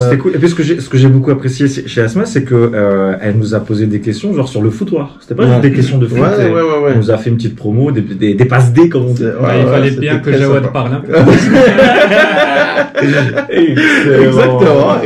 C'était cool. Et puis ce que j'ai beaucoup apprécié chez Asma, c'est que elle nous a posé des questions genre sur le foutoir. C'était pas juste des questions de foot. Ouais. Elle nous a fait une petite promo, des passes D comme on dit. Il fallait bien que Jawad parle un peu. Exactement.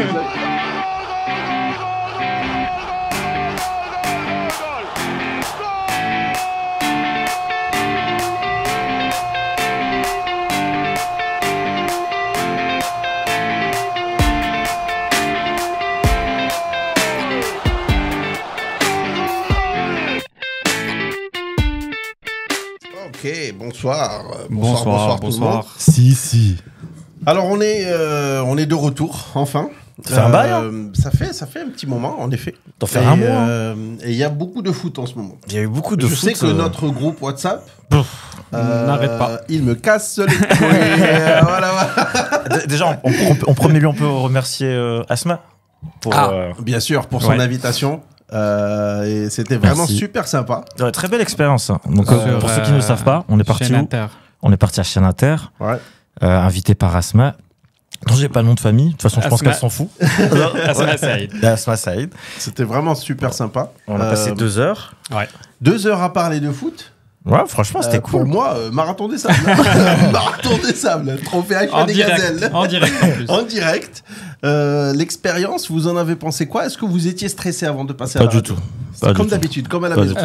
Ok, bonsoir tout le monde. Si. Alors on est de retour, enfin. Ça fait un bail, hein. Ça fait un petit moment, en effet. T'en fais un mois. Et il y a beaucoup de foot en ce moment. Il y a eu beaucoup de foot. Je sais que notre groupe WhatsApp n'arrête pas. Il me casse les couilles. Voilà. Déjà, en premier lieu, on peut remercier Asma pour bien sûr, pour son invitation. Et c'était vraiment super sympa. Très belle expérience. Hein. Donc, pour ceux qui ne le savent pas, on est parti où ? On est parti à Chaîne Inter, invité par Asma, dont j'ai pas le nom de famille. De toute façon, je pense qu'elle s'en fout. Asma Saïd. C'était vraiment super sympa. On a passé 2 heures. 2 heures à parler de foot. Ouais, franchement, c'était cool. Pour moi, marathon des sables. Marathon des sables. Trophée H des gazelles. En direct, en plus. En direct. L'expérience, vous en avez pensé quoi? Est-ce que vous étiez stressé avant de passer à la radio? Pas du tout. Comme d'habitude, comme à la maison.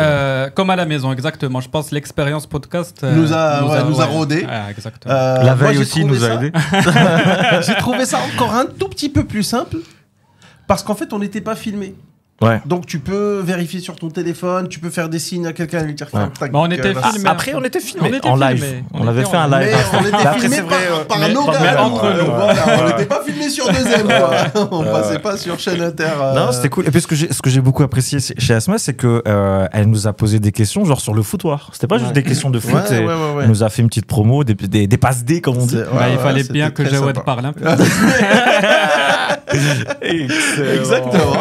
Comme à la maison, exactement. Je pense que l'expérience podcast nous a rodé. Exactement. La veille aussi nous a aidé. J'ai trouvé ça encore un tout petit peu plus simple parce qu'en fait, on n'était pas filmé. Ouais. Donc tu peux vérifier sur ton téléphone, tu peux faire des signes à quelqu'un et lui dire on était filmé. Après on était filmé en live. On avait fait un live. Mais on était filmé par nos gars. Entre nous. On n'était pas filmé sur deuxième. On passait pas sur chaîne Inter. Non, c'était cool. Et puis ce que j'ai beaucoup apprécié chez Asma, c'est que elle nous a posé des questions genre sur le foutoir. C'était pas juste des questions de foot. Elle nous a fait une petite promo, des passes D comme on dit. Il fallait bien que Jawad parle un peu. Exactement.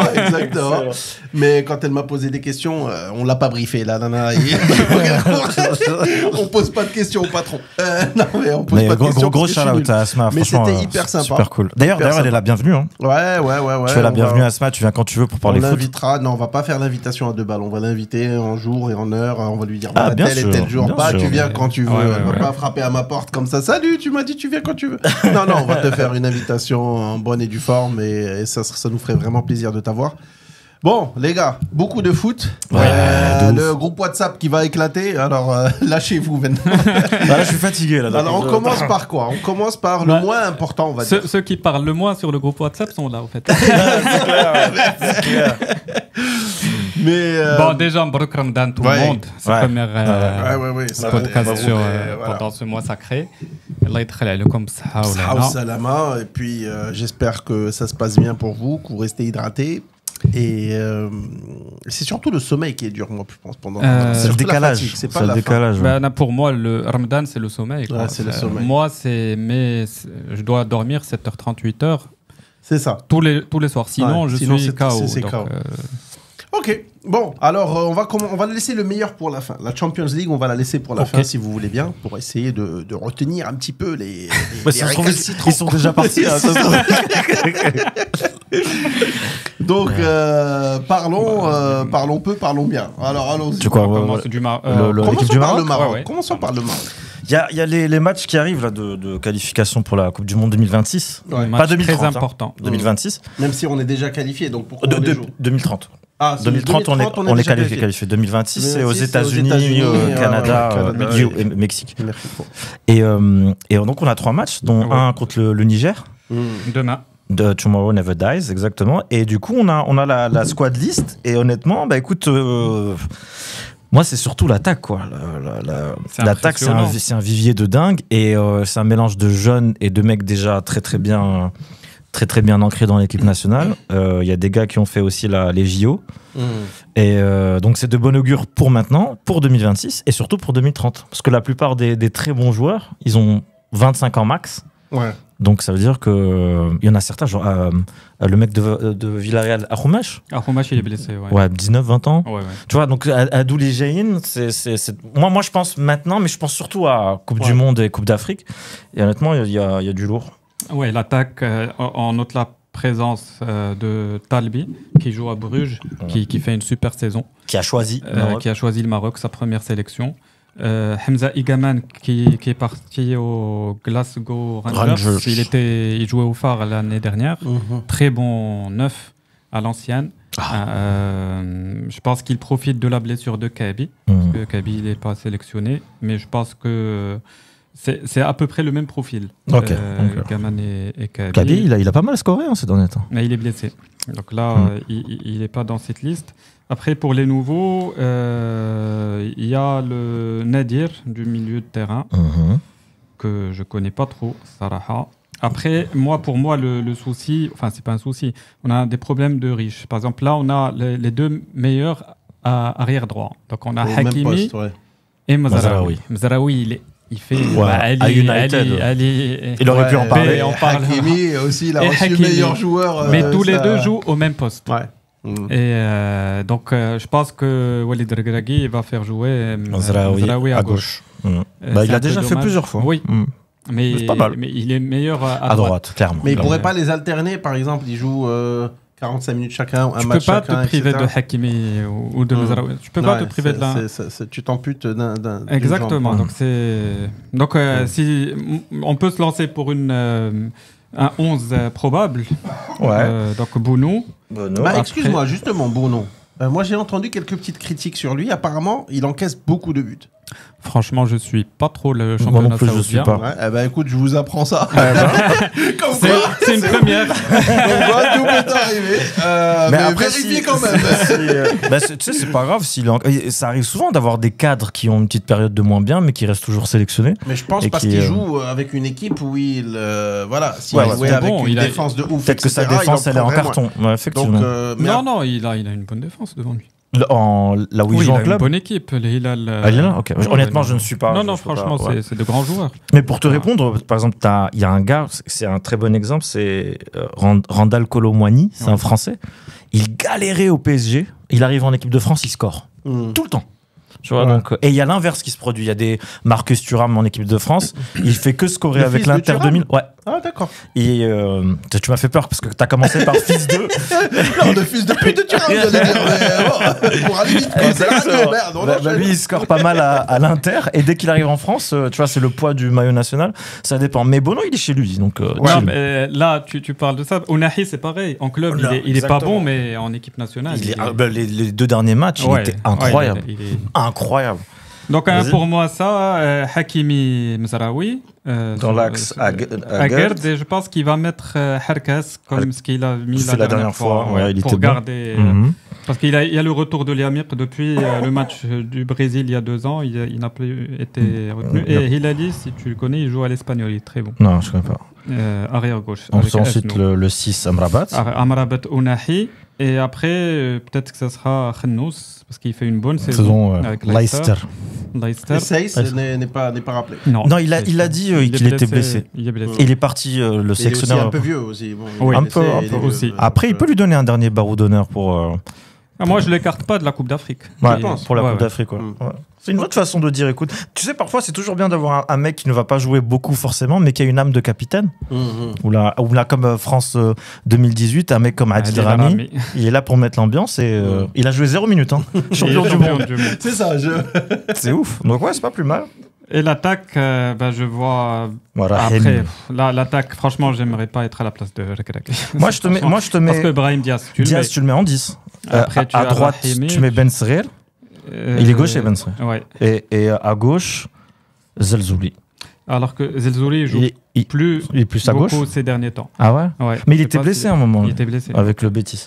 Mais quand elle m'a posé des questions, on l'a pas briefé là. On pose pas de questions au patron. Non mais on pose pas de questions. Gros shout-out à Asma. Mais c'était hyper sympa. Super cool. D'ailleurs, elle est la bienvenue. Hein. Ouais. Tu es la bienvenue Asma. Tu viens quand tu veux pour parler foot. On l'invitera. Non, on va pas faire l'invitation à 2 balles. On va l'inviter en jour et en heure. On va lui dire tel et tel jour. Tu viens quand tu veux. On va pas frapper à ma porte comme ça. Salut, tu m'as dit tu viens quand tu veux. Non, on va te faire une invitation en bonne et due forme et ça nous ferait vraiment plaisir de t'avoir. Bon, les gars, beaucoup de foot. Le groupe WhatsApp qui va éclater. Alors, lâchez-vous maintenant. Là, je suis fatigué. Là, alors, on commence par quoi? On commence par le moins important, on va dire. Ceux qui parlent le moins sur le groupe WhatsApp sont là, en fait. C'est clair. Mais bon, déjà, Mbarouk Ramadan, tout le monde. C'est le premier podcast pendant ce mois sacré. Allah yadkhalakum saha wa salama. Et puis, j'espère que ça se passe bien pour vous, que vous restez hydratés. Et c'est surtout le sommeil qui est dur, moi, je pense, pendant c'est le décalage. C'est pas le décalage. Pour moi, le Ramadan, c'est le sommeil. Quoi. C'est le sommeil. Moi, je dois dormir 7h30, 8h. C'est ça. Tous les soirs. Sinon, je suis KO. C'est KO. Ok, bon, alors on va laisser le meilleur pour la fin. La Champions League, on va la laisser pour la fin, si vous voulez bien, pour essayer de retenir un petit peu les récalcitrants. Ils sont déjà partis. Donc, parlons peu, parlons bien. Alors, allons-y. Tu quoi, l'équipe du Maroc. Commençons par le Maroc. Il y a les matchs qui arrivent là, de qualification pour la Coupe du Monde 2026. Pas 2030. Très important. 2026. Même si on est déjà qualifié, donc pourquoi on les joue 2030. Ah, 2030, on est qualifié. 2026, c'est aux États-Unis, Canada, et Mexique. Et donc, on a 3 matchs, dont un contre le Niger. Demain. De Tomorrow Never Dies, exactement. Et du coup, on a la squad list. Et honnêtement, écoute, moi, c'est surtout l'attaque, quoi. L'attaque, c'est un vivier de dingue. Et c'est un mélange de jeunes et de mecs déjà très bien ancrés dans l'équipe nationale. Il y a des gars qui ont fait aussi les JO. Et donc, c'est de bon augure pour maintenant, pour 2026 et surtout pour 2030. Parce que la plupart des très bons joueurs, ils ont 25 ans max. Ouais. Donc ça veut dire que il y en a certains, genre le mec de Villarreal, Aroumache. Aroumache, il est blessé, ouais. 19-20 ans. Ouais. Tu vois, donc Adouli Jaïn, moi je pense maintenant, mais je pense surtout à Coupe du Monde et Coupe d'Afrique. Et honnêtement, il y a du lourd. Ouais, l'attaque, on note la présence de Talbi, qui joue à Bruges, qui fait une super saison. Qui a choisi le Maroc, sa première sélection. Hamza Igaman, qui est parti au Glasgow Rangers. Il jouait au Phare l'année dernière. Très bon neuf à l'ancienne. Je pense qu'il profite de la blessure de Kaby, parce que Kaby n'est pas sélectionné, mais je pense que c'est à peu près le même profil. Gaman et Kaby. Kaby, il a pas mal scoré ces derniers temps. Mais il est blessé. Donc là, il n'est pas dans cette liste. Après, pour les nouveaux, il y a le Nadir du milieu de terrain, que je ne connais pas trop, Saraha. Après, pour moi, le souci, enfin, c'est pas un souci, on a des problèmes de riches. Par exemple, là, on a les deux meilleurs arrière droit. Donc, on a Hakimi et Mazraoui. Mazraoui, il fait à United. Il aurait pu en parler. Hakimi aussi, il a reçu le meilleur joueur. Mais tous les deux jouent au même poste. Et donc, je pense que Walid Regragui va faire jouer Mazraoui à gauche. Il a déjà fait plusieurs fois. Oui. Mais il est meilleur à droite, clairement. Mais il ne pourrait pas les alterner, par exemple, ils jouent 45 minutes chacun, un match chacun. Tu peux pas te priver de Hakimi ou de Mazraoui. Tu peux pas te priver de l'un. Tu t'amputes d'un. Exactement. Donc, si on peut se lancer pour un 11 probable. Donc Bounou. Excuse-moi, justement, Bounou. Moi, j'ai entendu quelques petites critiques sur lui. Apparemment, il encaisse beaucoup de buts. Franchement, je suis pas trop le championnat saoudien. Je suis pas. Écoute, je vous apprends ça. C'est une première. Tout peut arriver. Mais après, vérifiez quand même. Tu sais, c'est pas grave. Ça arrive souvent d'avoir des cadres qui ont une petite période de moins bien, mais qui restent toujours sélectionnés. Mais je pense parce qu'il joue avec une équipe où s'il jouait avec une défense de ouf. Peut-être que sa défense, elle est en carton. Effectivement. Non, il a une bonne défense devant lui. Là où il joue en club. Une bonne équipe. Ok. Honnêtement, je ne suis pas. Non, franchement, c'est de grands joueurs. Mais pour te répondre, par exemple, il y a un gars, c'est un très bon exemple, c'est Randal Kolo Muani, c'est un Français. Il galérait au PSG. Il arrive en équipe de France, il score tout le temps. Tu vois, donc, et il y a l'inverse qui se produit. Il y a des Marcus Thuram en équipe de France. Il fait que scorer avec l'Inter 2000. Ouais. Ah, d'accord. Et tu m'as fait peur parce que tu as commencé par fils de. Non, de fils de pute de Thuram, vous allez dire. Pour aller vite, lui, il score pas mal à l'Inter. Et dès qu'il arrive en France, tu vois, c'est le poids du maillot national. Ça dépend. Mais Bono, il est chez lui. Donc, mais là, tu parles de ça. Ounahi, c'est pareil. En club, il est pas bon, mais en équipe nationale. Les 2 derniers matchs, il était incroyable. Incroyable. Donc pour moi ça, Hakimi Mazraoui dans l'axe Aguerd, et je pense qu'il va mettre Herkes comme ce qu'il a mis la dernière fois pour garder parce qu'il y a le retour de Liamir depuis le match du Brésil il y a 2 ans, il n'a plus été retenu. Et Hilali, si tu le connais, il joue à l'Espagnol, il est très bon. Non, je ne connais pas. Arrière gauche. Ensuite le 6 Amrabat. Amrabat Ounahi. Et après, peut-être que ça sera Khennous, parce qu'il fait une bonne saison avec Leicester. Et Seyss n'est pas rappelé. Non, il a dit qu'il était blessé. Il est parti le sélectionneur. Il est un peu vieux aussi. Un peu aussi. Après, il peut lui donner un dernier barreau d'honneur pour... Moi, je ne l'écarte pas de la Coupe d'Afrique. Pour la Coupe d'Afrique, C'est une autre façon de dire, écoute, tu sais, parfois, c'est toujours bien d'avoir un mec qui ne va pas jouer beaucoup forcément, mais qui a une âme de capitaine. Ou là, comme France 2018, un mec comme Adil Rami, il est là pour mettre l'ambiance et il a joué 0 minutes. Champion du monde. C'est ça, c'est ouf. Donc ouais, c'est pas plus mal. Et l'attaque, je vois... Après, l'attaque, franchement, j'aimerais pas être à la place de Regragui. Moi, je te mets... Parce que Brahim Diaz, tu le mets en 10. Après, à droite, tu mets Ben Srel. Il est gaucher, Ben Srel. Ouais. Et à gauche, Zelzouli. Alors que Zelzouli joue il est plus à gauche ces derniers temps. Ah ouais, mais il était blessé à un moment. Il était blessé. Avec le Betis.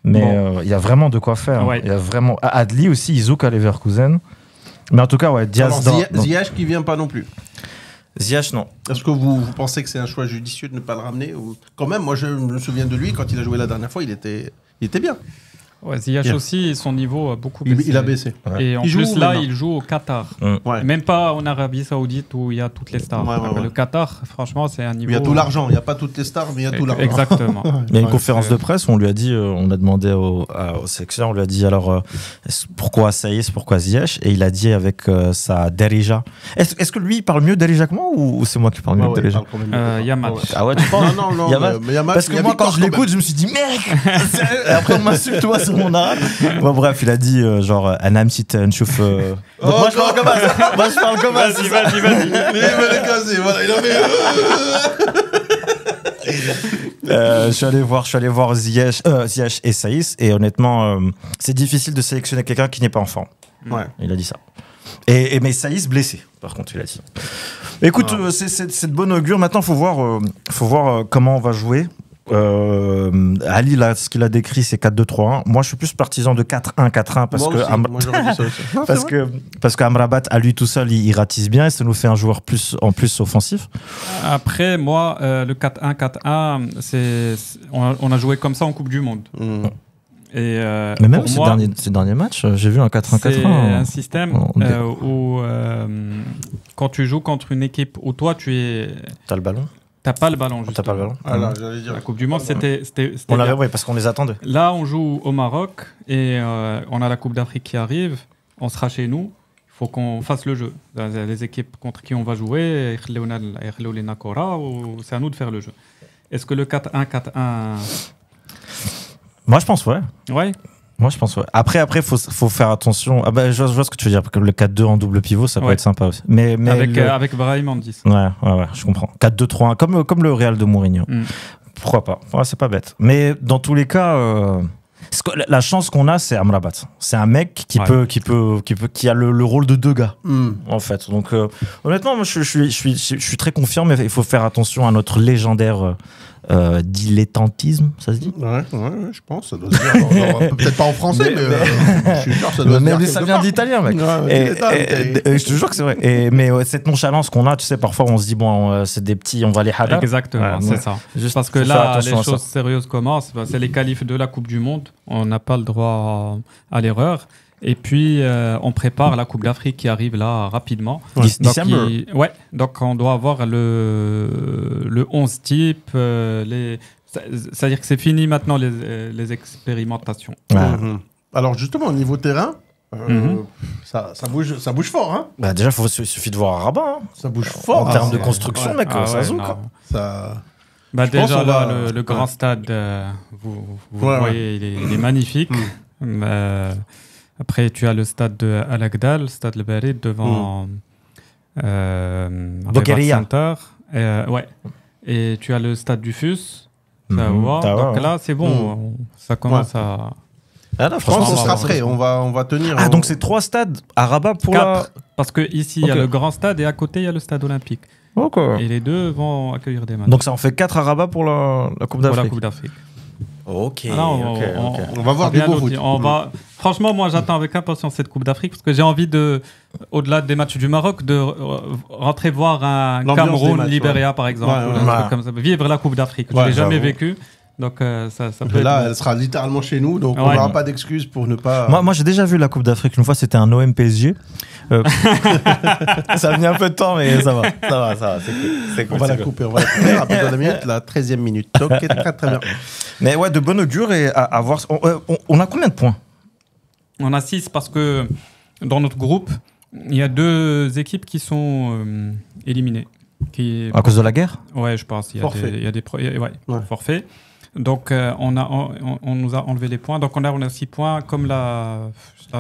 Mais il y a vraiment de quoi faire. Il y a vraiment... Adli aussi, Izouk à Leverkusen. Mais en tout cas, Diaz... Ziyech qui vient pas non plus. Ziyech, non. Est-ce que vous pensez que c'est un choix judicieux de ne pas le ramener ou... Quand même, moi je me souviens de lui, quand il a joué la dernière fois, il était bien. Ouais, Ziyech aussi, son niveau a beaucoup baissé. Il a baissé. Et en plus, là, il joue au Qatar. Même pas en Arabie Saoudite où il y a toutes les stars. Le Qatar, franchement, c'est un niveau... Il y a tout l'argent. Il n'y a pas toutes les stars, mais il y a tout l'argent. Exactement. Il y a une conférence de presse où on lui a dit, on a demandé au sélectionneur, on lui a dit alors, pourquoi Saïs, pourquoi Ziyech? Et il a dit avec sa Derija. Est-ce que lui, il parle mieux Derija que moi ou c'est moi qui parle mieux de Derija? Il y a match. Ah ouais, tu penses? Non, parce que moi, quand je l'écoute, je me suis dit, mec! Et après, on m'insulte, toi, sur mon arabe. Bon, bref, il a dit, genre, Anam si nchouf. Moi, je parle comme ça. Moi, je parle comme ça. Vas-y. Il va les casser, voilà, il a je suis allé voir Ziyech et Saïs, et honnêtement, c'est difficile de sélectionner quelqu'un qui n'est pas en forme. Ouais. Il a dit ça. Mais Saïs blessé, par contre, il a dit. Écoute, c'est de bonne augure. Maintenant, faut voir comment on va jouer. Ali, là, ce qu'il a décrit, c'est 4-2-3-1. Moi, je suis plus partisan de 4-1-4-1 parce que Amrabat, à lui tout seul, il ratisse bien et ça nous fait un joueur en plus offensif. Après, moi, le 4-1-4-1, on a joué comme ça en Coupe du Monde. Et mais même ces derniers matchs, j'ai vu un 4-1-4-1. C'est un système où quand tu joues contre une équipe où toi, t'as le ballon. T'as pas le ballon, justement. T'as pas le ballon. Ah là, j'allais dire. La Coupe du Monde, c'était on l'avait, oui, parce qu'on les attendait. Là, on joue au Maroc et on a la Coupe d'Afrique qui arrive. On sera chez nous. Il faut qu'on fasse le jeu. Les équipes contre qui on va jouer, c'est à nous de faire le jeu. Est-ce que le 4-1-4-1... Moi, je pense, ouais. Ouais. Moi, je pense, ouais. Après, faut faire attention. Ah bah, je vois ce que tu veux dire. Parce que le 4-2 en double pivot, ça peut être sympa aussi. Mais avec Brahim en 10. Ouais, je comprends. 4-2-3-1, comme le Real de Mourinho. Pourquoi pas? Ouais, c'est pas bête. Mais dans tous les cas, la chance qu'on a, c'est Amrabat. C'est un mec qui a le rôle de deux gars, en fait. Donc, honnêtement, moi, je suis très confiant, mais il faut faire attention à notre légendaire dilettantisme, ça se dit? Ouais, je pense. Ça doit se dire. Peut-être pas en français, mais je suis sûr que ça doit se dire. Mais ça vient d'italien, mec. Et je te jure que c'est vrai. Mais cette nonchalance qu'on a, tu sais, parfois on se dit, bon, c'est des petits, on va les hadar. Exactement, c'est ça. Juste parce que là, les choses sérieuses commencent. C'est les qualifs de la Coupe du Monde. On n'a pas le droit à l'erreur. Et puis, on prépare la Coupe d'Afrique qui arrive là rapidement. Donc on doit avoir le 11 type. C'est-à-dire que c'est fini maintenant les expérimentations. Alors justement, au niveau terrain, ça bouge fort. Hein. Bah déjà, il suffit de voir Rabat. Hein. Ça bouge fort. En termes de construction, mec, ça zouk. Déjà, là, le grand stade, vous voyez, il est magnifique. Après, tu as le stade de Al-Agdal, le stade Le Barid devant Bokeria Center. Et tu as le stade du FUS. Donc là, c'est bon. Ça commence à... Ah non, franchement, on sera prêt. On va tenir. Ah, donc c'est 3 stades à Rabat pour 4. Parce que ici, il y a le grand stade et à côté, il y a le stade olympique. Okay. Et les deux vont accueillir des matchs. Donc ça en fait 4 à Rabat pour la Coupe d'Afrique. Pour la Coupe d'Afrique. Ok. On va voir du beau foot. Franchement, moi, j'attends avec impatience cette Coupe d'Afrique parce que j'ai envie au-delà des matchs du Maroc, de rentrer voir un Cameroun, Libéria, par exemple. Comme ça. Vivre la Coupe d'Afrique. Je ne l'ai jamais vécu. Donc ça peut là, elle sera littéralement chez nous, donc on n'aura pas d'excuses pour ne pas... Moi j'ai déjà vu la Coupe d'Afrique. Une fois, c'était un OM PSG. Ça a mis un peu de temps, mais ça va. C'est cool. On va la couper rapidement dans la minute, la 13e minute. Ok, très bien. Mais ouais, de bonne augure et à voir... On a combien de points? On a 6 parce que dans notre groupe, il y a 2 équipes qui sont éliminées. À cause de la guerre? Ouais, je pense. Il y a des forfaits. Donc, on nous a enlevé les points. Donc, on a 6 points, comme la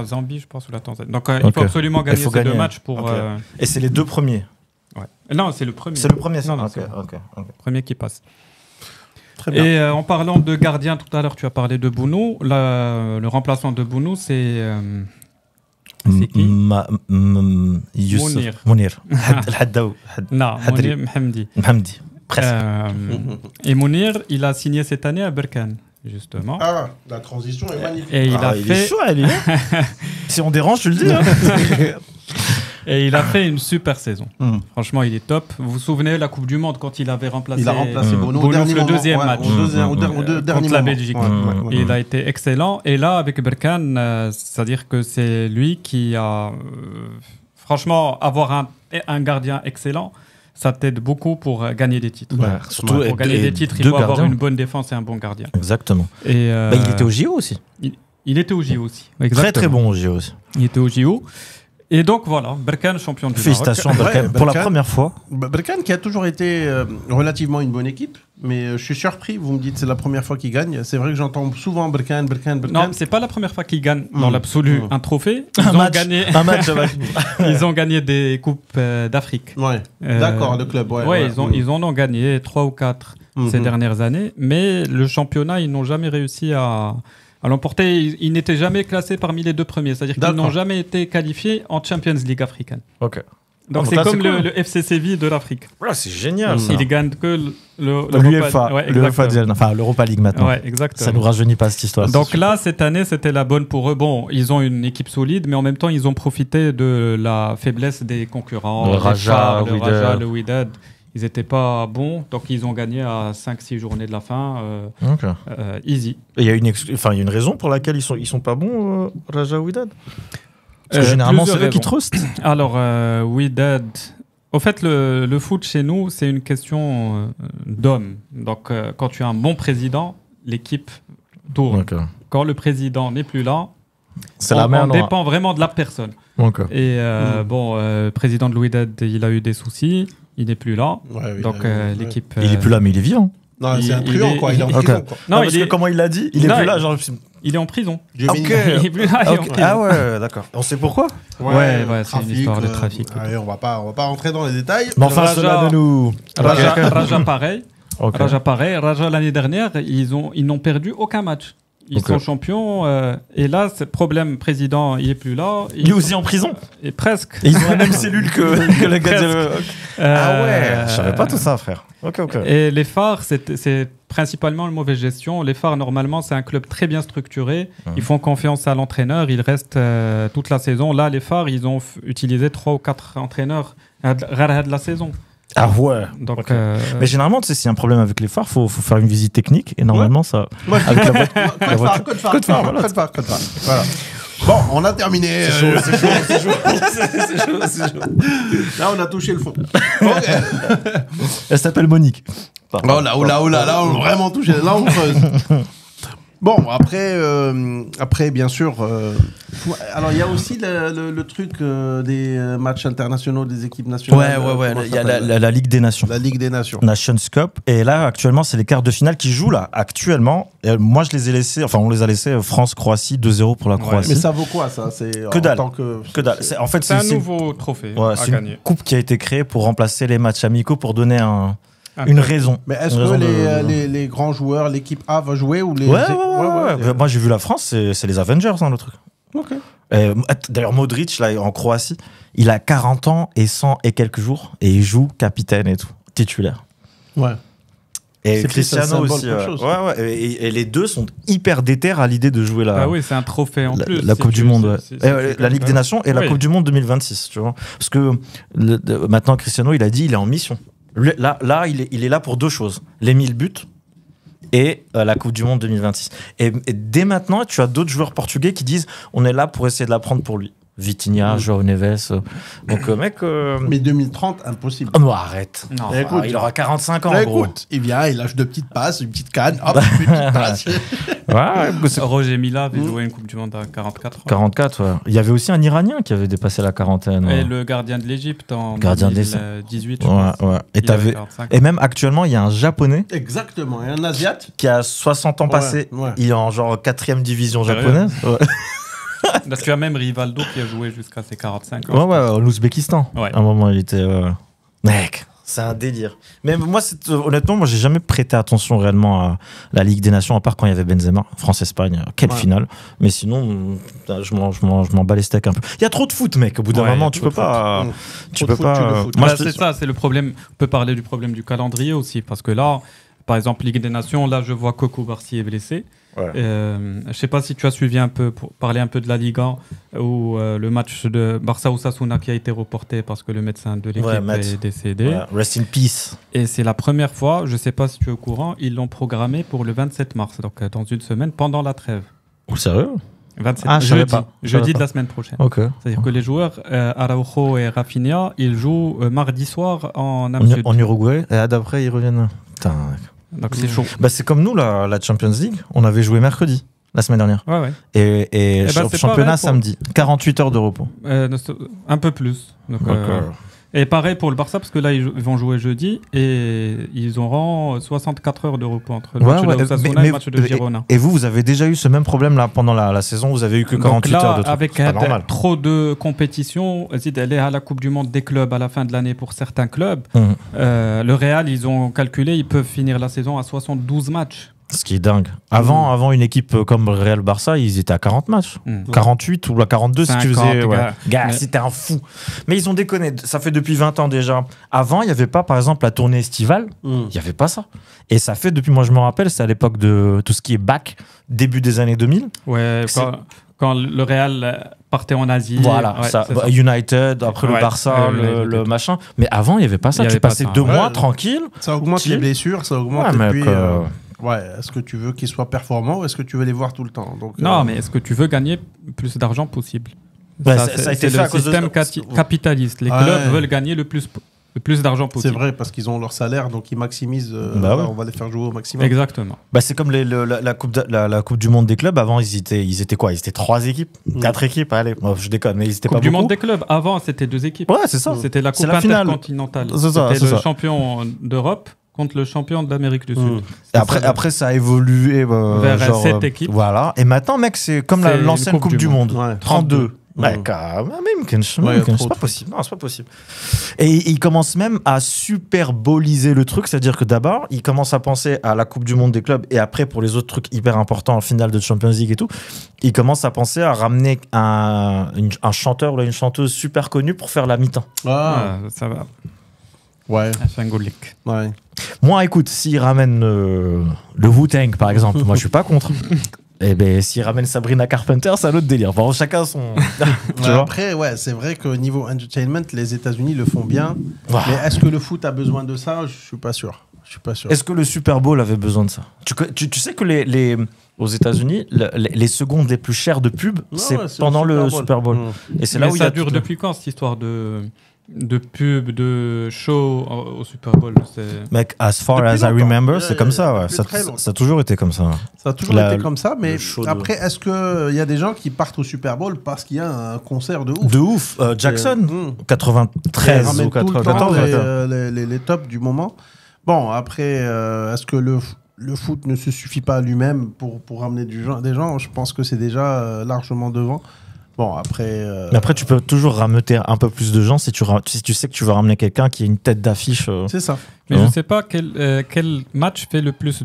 Zambie, je pense, ou la Tanzanie. Donc, il faut absolument gagner ces 2 matchs pour... Et c'est les 2 premiers? Ouais. Non, c'est le premier. C'est le premier, c'est le premier qui passe. Très bien. Et en parlant de gardien, tout à l'heure, tu as parlé de Bounou. Le remplaçant de Bounou, c'est qui? Mounir. Non, Mounir Mhamdi. Presque. Et Mounir, il a signé cette année à Berkane, justement. Ah, la transition est magnifique. Et il est chaud, lui. Si on dérange, tu le dis. Hein. Et il a fait une super saison. Franchement, il est top. Vous vous souvenez la Coupe du Monde quand il avait remplacé, Bono le deuxième match contre la Belgique. Il a été excellent. Et là, avec Berkane, c'est-à-dire que c'est lui qui a... franchement, avoir un gardien excellent, ça t'aide beaucoup pour gagner des titres. Surtout pour gagner des titres, il faut avoir une bonne défense et un bon gardien. Exactement. Et il était au JO aussi. Il était au JO aussi. Très très bon au JO aussi. Il était au JO. Et donc voilà, Berkane champion du Maroc. Félicitations Berkane pour la première fois. Berkane qui a toujours été relativement une bonne équipe, mais je suis surpris, vous me dites c'est la première fois qu'il gagne. C'est vrai que j'entends souvent Berkane. Non, c'est pas la première fois qu'ils gagnent dans l'absolu un trophée. Ils ont gagné des coupes d'Afrique. Ouais. D'accord, le club. Ils en ont gagné 3 ou 4 ces dernières années, mais le championnat ils n'ont jamais réussi à l'emporter. Ils n'étaient jamais classés parmi les 2 premiers, c'est-à-dire qu'ils n'ont jamais été qualifiés en Champions League africaine. Ok. Donc c'est comme le FC Séville de l'Afrique. Voilà, c'est génial. Ça. Ils gagnent que l'UEFA, l'Europa League maintenant. Ouais, exactement. Ça nous rajeunit pas cette histoire. Donc là, cette année, c'était la bonne pour eux. Bon, ils ont une équipe solide, mais en même temps, ils ont profité de la faiblesse des concurrents. Le Raja, le Wydad. Ils n'étaient pas bons, donc ils ont gagné à 5-6 journées de la fin. Easy. Et il y a une raison pour laquelle ils sont pas bons, Raja Wydad. Parce que généralement, c'est eux qui trustent. Alors, Wydad... Au fait, le foot chez nous, c'est une question d'homme. Donc, quand tu as un bon président, l'équipe tourne. Okay. Quand le président n'est plus là, on dépend vraiment de la personne. Okay. Et président de Wydad, il a eu des soucis. Il n'est plus là. Donc, l'équipe... Il n'est plus là, mais il est vivant. Non, c'est un truand, quoi. Il est en prison. Quoi. Non, parce que comment il l'a dit, il est plus là. Genre... Il est en prison. Il est plus là. Ah ouais, d'accord. On sait pourquoi. Ouais, c'est une histoire de trafic. Allez, on va pas rentrer dans les détails. Mais enfin, cela de nous. Raja pareil. Raja l'année dernière, ils n'ont perdu aucun match. Ils sont champions. Et là, c'est problème. Président, il est plus là. Il est aussi en prison. Et presque. Et ils ont la même cellule que le gars. Ah ouais. Je savais pas tout ça, frère. Ok. Et les Phares, c'est principalement une mauvaise gestion. Les Phares, normalement, c'est un club très bien structuré. Ils font confiance à l'entraîneur. Ils restent toute la saison. Là, les Phares, ils ont utilisé 3 ou 4 entraîneurs de la saison. Ah ouais. Donc, mais généralement, tu sais, s'il y a un problème avec les phares, faut faire une visite technique et normalement ça. Avec Code phare. Voilà. Bon, on a terminé. C'est chaud. Là, on a touché le fond. Elle s'appelle Monique. Oh là, là, on a vraiment touché. Là, on creuse. Bon, après, bien sûr. Alors, il y a aussi le truc des matchs internationaux des équipes nationales. Ouais. Il y a la Ligue des Nations. La Ligue des Nations. Nations Cup. Et là, actuellement, c'est les quarts de finale qui jouent là. Actuellement, moi, on les a laissés France-Croatie 2-0 pour la Croatie. Mais ça vaut quoi, ça? Que dalle. En fait, c'est un nouveau trophée à c'est gagner. Une coupe qui a été créée pour remplacer les matchs amicaux pour donner une raison. Mais est-ce que les grands joueurs, l'équipe A va jouer ou les... Ouais. Moi, j'ai vu la France, c'est les Avengers, le truc. Ok. D'ailleurs, Modric, là, en Croatie, il a 40 ans et 100 et quelques jours, et il joue capitaine et tout, titulaire. Ouais. Et Cristiano aussi. Et les deux sont hyper déter à l'idée de jouer Ah oui, c'est un trophée en plus. La Coupe du Monde, la Ligue des Nations et la Coupe du Monde 2026, tu vois. Parce que maintenant, Cristiano, il a dit, il est en mission. Là, il est là pour 2 choses. Les 1000 buts et la Coupe du Monde 2026. Et dès maintenant, tu as d'autres joueurs portugais qui disent on est là pour essayer de la prendre pour lui. Vitinha, João Neves. Donc, mec. Mais 2030, impossible. Oh, non, arrête. Non, écoute, il aura 45 ans. Écoute, il vient, il lâche 2 petites passes, une petite canne, hop, une petite passe. Roger Mila avait joué une Coupe du Monde à 44 ans. 44, ouais. Il y avait aussi un Iranien qui avait dépassé la quarantaine. Et le gardien de l'Égypte en 2018. Ouais. Et même actuellement, il y a un Japonais. Exactement, et un Asiate. Qui a 60 ans passés. Il est en genre 4e division japonaise. Parce qu'il y a même Rivaldo qui a joué jusqu'à ses 45 ans. Ouais, en Ouzbékistan. Ouais. À un moment, il était... Mec, c'est un délire. Mais moi, honnêtement, j'ai jamais prêté attention réellement à la Ligue des Nations, à part quand il y avait Benzema, France-Espagne. Quelle finale. Mais sinon, je m'en bats les steaks un peu. Il y a trop de foot, mec. Au bout d'un moment, tu peux pas... Moi, c'est ça, c'est le problème. On peut parler du problème du calendrier aussi, parce que là... Par exemple, Ligue des Nations, là, je vois que Koubarsi est blessé. Ouais. Je sais pas si tu as suivi un peu, pour parler un peu de la Liga, où le match de Barça-Osasuna qui a été reporté parce que le médecin de l'équipe est décédé. Ouais. Rest in peace. Et c'est la première fois, je sais pas si tu es au courant, ils l'ont programmé pour le 27 mars, donc dans une semaine, pendant la trêve. Oh, sérieux? 27 jeudi de la semaine prochaine. Okay. C'est-à-dire que les joueurs, Araujo et Rafinha, ils jouent mardi soir en Uruguay, et d'après ils reviennent. Putain. Donc c'est chaud. Bah, c'est comme nous, la Champions League. On avait joué mercredi, la semaine dernière. Ouais. Et championnat samedi. 48 heures de repos. Un peu plus. Donc, et pareil pour le Barça, parce que là, ils vont jouer jeudi et ils auront 64 heures de repos entre le match de Osasuna et le match de Girona. Et vous avez déjà eu ce même problème là pendant la saison? Vous avez eu que 48 là, heures de avec trop de compétitions, d'aller à la Coupe du Monde des clubs à la fin de l'année pour certains clubs, le Real, ils ont calculé, ils peuvent finir la saison à 72 matchs. Ce qui est dingue. Avant une équipe comme le Real Barça, ils étaient à 40 matchs. 48 ou 42 si tu faisais. Gars, c'était un fou. Mais ils ont déconné. Ça fait depuis 20 ans déjà. Avant, il n'y avait pas, par exemple, la tournée estivale. Il n'y avait pas ça. Et ça fait depuis, moi je me rappelle, c'est à l'époque de tout ce qui est bac, début des années 2000. Ouais, quand le Real partait en Asie. Voilà, ça. United, après le Barça, le machin. Mais avant, il n'y avait pas ça. Tu passais 2 mois tranquille. Ça augmente les blessures, ça augmente. Ouais, est-ce que tu veux qu'ils soient performants ou est-ce que tu veux les voir tout le temps? Donc, non, mais est-ce que tu veux gagner plus d'argent possible? Ça a été fait le système capitaliste. Les clubs veulent gagner le plus d'argent possible. C'est vrai, parce qu'ils ont leur salaire, donc ils maximisent. On va les faire jouer au maximum. Exactement. C'est comme la coupe du Monde des clubs. Avant, ils étaient quoi? Ils étaient 3 équipes, 4 équipes. Allez, je déconne, mais ils étaient pas beaucoup. Coupe du Monde des clubs. Avant, c'était 2 équipes. Ouais, c'est ça. C'était la coupe intercontinentale. C'était le champion d'Europe contre le champion d'Amérique du Sud. Et après, ça a évolué vers 7 équipes. Voilà. Et maintenant, mec, c'est comme l'ancienne Coupe du Monde. 32. Ouais, quand même, c'est pas possible. Non, c'est pas possible. Et ils commencent même à superboliser le truc, c'est-à-dire que d'abord, ils commencent à penser à la Coupe du Monde des clubs et après, pour les autres trucs hyper importants, en finale de Champions League et tout, ils commencent à penser à ramener un chanteur ou une chanteuse super connue pour faire la mi-temps. Ça va. Ouais. Ouais. Moi, écoute, s'ils ramènent le Wu-Tang, par exemple, moi, je suis pas contre. Eh ben, s'ils ramènent Sabrina Carpenter, c'est un autre délire. Bon, chacun son. Après, c'est vrai qu'au niveau entertainment, les États-Unis le font bien. Mais est-ce que le foot a besoin de ça? Je suis pas sûr. Est-ce que le Super Bowl avait besoin de ça? Tu sais que aux États-Unis, les secondes les plus chères de pub, c'est pendant le Super Bowl. Et c'est là où ça dure depuis quand cette histoire de pub, de show au Super Bowl? Mec, as far as I remember, c'est comme ça. Ça a toujours été comme ça. Ça a toujours été comme ça, mais après, est-ce qu'il y a des gens qui partent au Super Bowl parce qu'il y a un concert de ouf? De ouf. Jackson, 93 ou 94. Les tops du moment. Bon, après, est-ce que le foot ne se suffit pas à lui-même pour ramener des gens? Je pense que c'est déjà largement devant. Bon, après... Mais après, tu peux toujours ramener un peu plus de gens si tu sais que tu veux ramener quelqu'un qui a une tête d'affiche. C'est ça. Mais je ne sais pas quel match fait le plus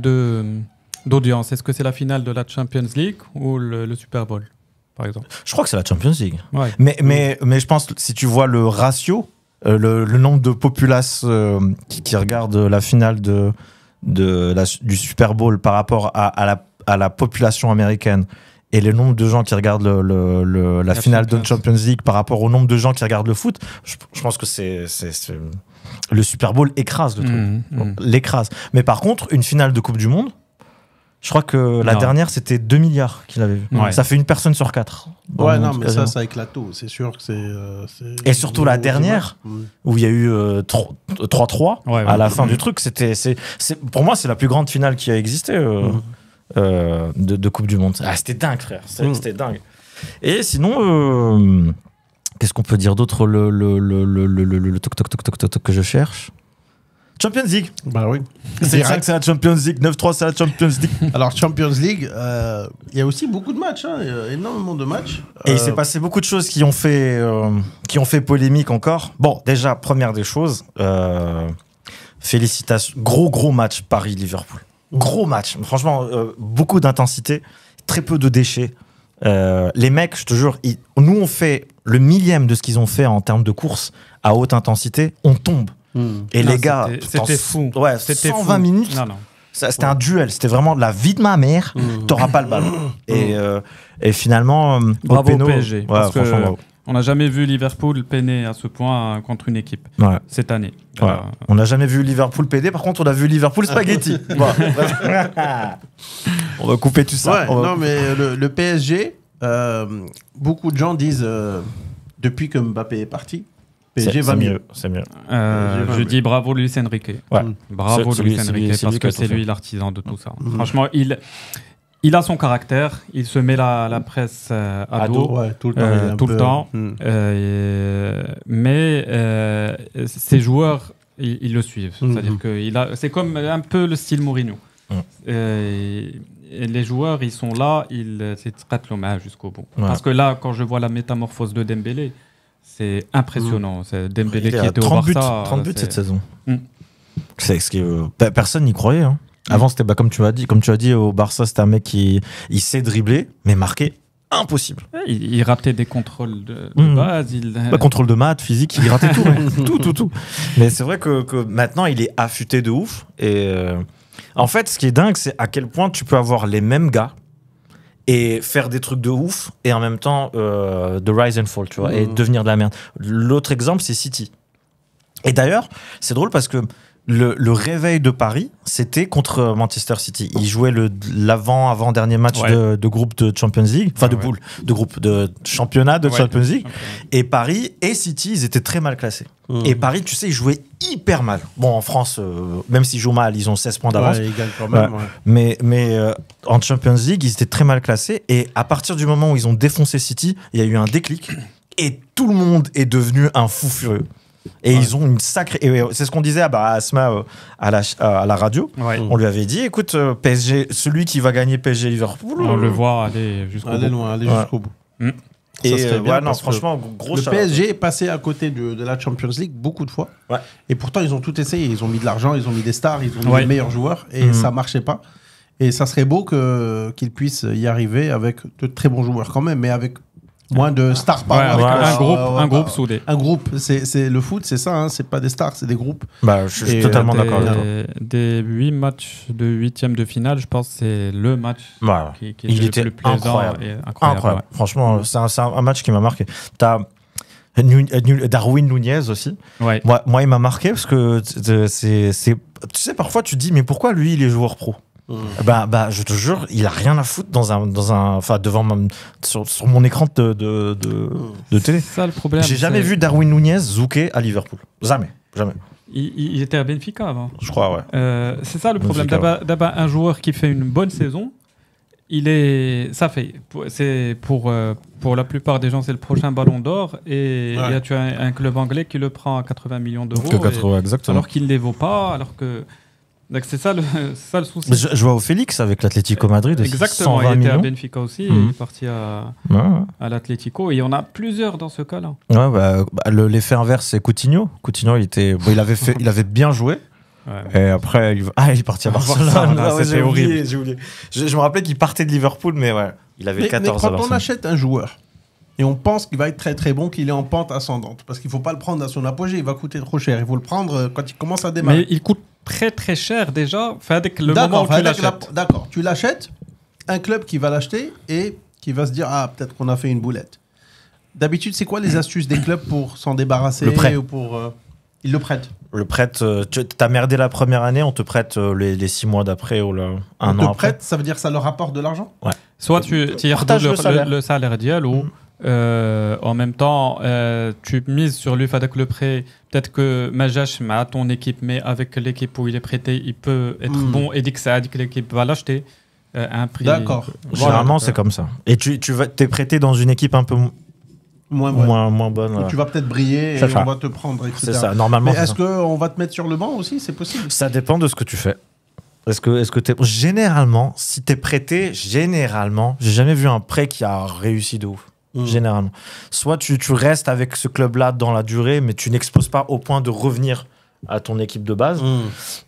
d'audience. Est-ce que c'est la finale de la Champions League ou le Super Bowl, par exemple? Je crois que c'est la Champions League. Ouais. Mais je pense que si tu vois le ratio, le nombre de populaces qui regardent la finale du Super Bowl par rapport à la population américaine, et le nombre de gens qui regardent la finale de Champions League par rapport au nombre de gens qui regardent le foot, je pense que c'est le Super Bowl écrase le truc. L'écrase. Mais par contre, une finale de Coupe du Monde, je crois que la dernière, c'était 2 milliards qu'il avait vu. Ouais. Ça fait une personne sur 4. Mais ça éclate tout. C'est sûr que c'est... Et surtout la dernière, où il y a eu 3-3 à la fin du truc, pour moi, c'est la plus grande finale qui a existé. De Coupe du Monde. C'était dingue, frère. C'était dingue. Et sinon, qu'est-ce qu'on peut dire d'autre? Le toc que je cherche. Champions League. Bah oui. C'est ça que c'est la Champions League. 9-3, c'est la Champions League. Alors, Champions League, il y a aussi beaucoup de matchs. Il y a énormément de matchs. Et il s'est passé beaucoup de choses qui ont fait polémique encore. Bon, déjà, première des choses, félicitations. Gros match Paris-Liverpool. Gros match, franchement, beaucoup d'intensité, très peu de déchets. Les mecs, je te jure, nous on fait le millième de ce qu'ils ont fait en termes de course à haute intensité, on tombe. Et les gars, c'était fou. Ouais, c'était 120 minutes. Non. C'était un duel. C'était vraiment la vie de ma mère. T'auras pas le ballon. Et finalement, bravo au PSG. Parce que on n'a jamais vu Liverpool peiner à ce point contre une équipe cette année. On n'a jamais vu Liverpool péder. Par contre, on a vu Liverpool spaghetti. On va couper tout ça. Mais le PSG, beaucoup de gens disent depuis que Mbappé est parti, PSG va mieux. C'est mieux. Je dis bravo Luis Enrique. Bravo Luis Enrique parce que c'est lui l'artisan de tout ça. Franchement, il a son caractère, il se met la presse à dos tout le temps. Mais ses joueurs, ils le suivent. C'est-à-dire que c'est comme un peu le style Mourinho. Les joueurs, ils sont là, ils traitent l'hommage jusqu'au bout. Parce que là, quand je vois la métamorphose de Dembélé, c'est impressionnant. C'est Dembélé qui était au Barça. 30 buts cette saison. C'est ce que personne n'y croyait. Hein. Avant, c'était comme tu as dit au Barça, c'était un mec qui sait dribbler, mais marquer impossible. Il ratait des contrôles de base. Contrôle de maths, physique, il ratait tout. tout. Mais c'est vrai que maintenant, il est affûté de ouf. Et en fait, ce qui est dingue, c'est à quel point tu peux avoir les mêmes gars et faire des trucs de ouf et en même temps de rise and fall, tu vois, et devenir de la merde. L'autre exemple, c'est City. Et d'ailleurs, c'est drôle parce que le réveil de Paris, c'était contre Manchester City. Ils jouaient l'avant-dernier match de groupe de Champions League, enfin de groupe de championnat de Champions League. Et Paris et City, ils étaient très mal classés. Et Paris, tu sais, ils jouaient hyper mal. Bon, en France, même s'ils jouent mal, ils ont 16 points d'avance. Ils gagnent quand même. Mais en Champions League, ils étaient très mal classés. Et à partir du moment où ils ont défoncé City, il y a eu un déclic. Et tout le monde est devenu un fou furieux. Et ils ont une sacrée. Et c'est ce qu'on disait à Asma à la radio. On lui avait dit écoute, PSG, celui qui va gagner PSG Liverpool. On le voit aller jusqu'au bout. Aller jusqu'au bout. Et franchement, gros le PSG est passé à côté de la Champions League beaucoup de fois. Et pourtant, ils ont tout essayé. Ils ont mis de l'argent, ils ont mis des stars, ils ont mis les meilleurs joueurs. Et ça marchait pas. Et ça serait beau qu'ils puissent y arriver avec de très bons joueurs quand même, mais avec moins de stars power. Un groupe soudé. Un groupe, c'est le foot, c'est ça, hein, c'est pas des stars, c'est des groupes. Je suis totalement d'accord avec toi. Des 8 matchs de 8e de finale, je pense que c'est le match qui il était le plus plaisant. Incroyable. Franchement, c'est un match qui m'a marqué. T'as Darwin Nunez aussi. Moi, il m'a marqué parce que tu sais, parfois tu te dis, mais pourquoi lui, il est joueur pro ? Je te jure, il a rien à foutre sur mon écran de télé. C'est ça le problème. J'ai jamais vu Darwin Nunez zouker à Liverpool. Jamais. Il était à Benfica avant. Je crois, c'est ça le problème. D'abord, un joueur qui fait une bonne saison, c'est pour la plupart des gens, c'est le prochain Ballon d'Or. Et tu as un club anglais qui le prend à 80 millions d'euros. Exactement. Alors qu'il ne les vaut pas, alors que. Donc c'est ça le souci. Je vois au Félix avec l'Atlético Madrid. Exactement, 120 il était millions. à Benfica aussi, il est parti à l'Atlético. Et il y en a plusieurs dans ce cas-là. L'effet inverse, c'est Coutinho. Coutinho, il avait bien joué. Et après, il est parti à Barcelone. C'était horrible. J'ai oublié. Je me rappelais qu'il partait de Liverpool, mais il avait 14 à Barcelone. Barcelone. Quand on achète un joueur et on pense qu'il va être très très bon, qu'il est en pente ascendante, parce qu'il ne faut pas le prendre à son apogée, il va coûter trop cher. Il faut le prendre quand il commence à démarrer. Mais il coûte très très cher déjà, avec le moment où tu l'achètes. D'accord, tu l'achètes, un club qui va l'acheter et qui va se dire peut-être qu'on a fait une boulette. D'habitude, c'est quoi les astuces des clubs pour s'en débarrasser? Le prêt. Ou pour, ils le prêtent. Le prête, t'as merdé la première année, on te prête les 6 mois d'après ou un an après. Prête, ça veut dire que ça leur rapporte de l'argent? Soit tu partages le salaire idéal ou en même temps tu mises sur lui avec le prêt. Peut-être que Majash a ton équipe, mais avec l'équipe où il est prêté, il peut être bon et dit que l'équipe va l'acheter à un prix. D'accord. Généralement, c'est comme ça. Et t'es prêté dans une équipe un peu moins bonne. Tu vas peut-être briller et on va te prendre, etc. C'est ça, normalement. Mais est-ce qu'on va te mettre sur le banc aussi? C'est possible? Ça dépend de ce que tu fais. Est-ce que t'es... Généralement, si t'es prêté, j'ai jamais vu un prêt qui a réussi de ouf. Généralement. Soit tu restes avec ce club-là dans la durée, mais tu n'exposes pas au point de revenir à ton équipe de base.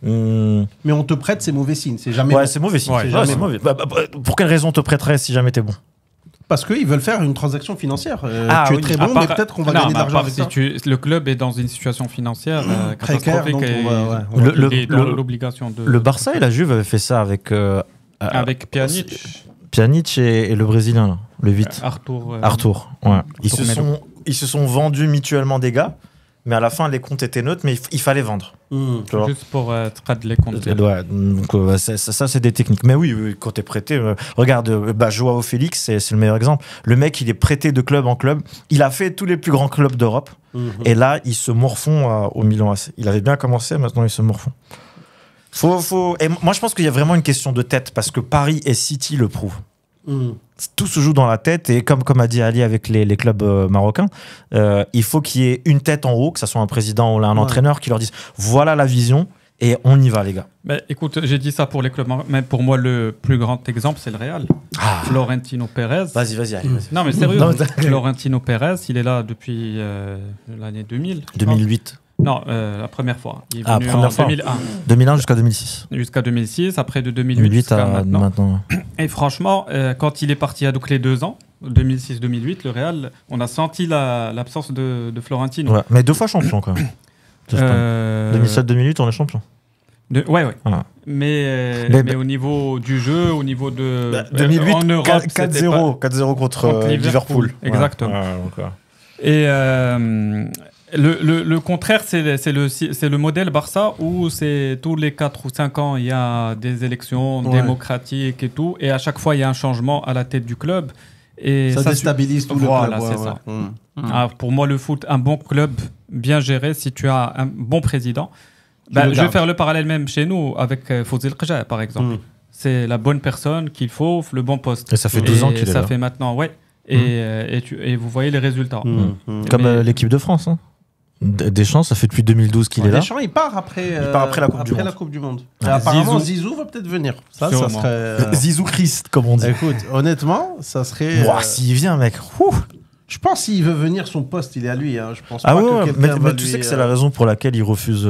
Mais on te prête, c'est mauvais signe. C'est jamais c'est mauvais signe. C'est mauvais. Pour quelle raison on te prêterait si jamais t'es bon? parce qu'ils veulent faire une transaction financière. Tu es très bon, mais peut-être qu'on va gagner de l'argent avec ça. Le club est dans une situation financière catastrophique et l'obligation de... Le Barça et la Juve avaient fait ça avec Pjanic. Pjanic et le Brésilien, là, le 8. Arthur. Ouais. Ils se sont vendus mutuellement des gars. Mais à la fin, les comptes étaient neutres, mais il fallait vendre. Juste pour trade les comptes. Ouais, donc ça, c'est des techniques. Mais oui, quand t'es prêté, regarde, Joao Félix, c'est le meilleur exemple. Le mec, il est prêté de club en club. Il a fait tous les plus grands clubs d'Europe. Et là, il se morfond au Milan AC. Il avait bien commencé, maintenant il se morfond. Et moi, je pense qu'il y a vraiment une question de tête, parce que Paris et City le prouvent. Tout se joue dans la tête, et comme a dit Ali avec les clubs marocains, il faut qu'il y ait une tête en haut, que ce soit un président ou un entraîneur, qui leur dise voilà la vision et on y va les gars. Mais écoute, j'ai dit ça pour les clubs marocains, mais pour moi le plus grand exemple c'est le Real. Florentino Pérez. Vas-y. Non mais sérieux, Florentino Pérez, il est là depuis l'année 2000. 2008. Non, la première fois. Il est venu en 2001. 2001 jusqu'à 2006. Jusqu'à 2006, après de 2008 jusqu'à maintenant. Et franchement, quand il est parti à donc les 2 ans, 2006-2008, le Real, on a senti l'absence de Florentino. Ouais, mais 2 fois champion quand même. 2007-2008, on est champion. Ouais. Voilà. Mais au niveau du jeu, au niveau de... 2008, en Europe, 4-0 contre Liverpool. Exactement. Et... Le contraire, c'est le modèle Barça où c'est tous les 4 ou 5 ans, il y a des élections démocratiques et tout, et à chaque fois, il y a un changement à la tête du club. Et ça déstabilise tout le club. Voilà, c'est ça. Pour moi, le foot, un bon club bien géré, si tu as un bon président, je vais faire le parallèle même chez nous avec Fozil Kja, par exemple. C'est la bonne personne qu'il faut, le bon poste. Et ça fait 12 ans qu'il est là. Ça fait maintenant, et vous voyez les résultats. Comme l'équipe de France, hein. Deschamps, ça fait depuis 2012 qu'il est là. Deschamps, il part après la Coupe du Monde. Apparemment, Zizou va peut-être venir. Ça serait... Zizou Christ, comme on dit. Écoute, honnêtement, ça serait... S'il vient, mec. Je pense qu'il veut venir, son poste, il est à lui. Hein. Je pense pas que quelqu'un mais tu sais que c'est la raison pour laquelle il refuse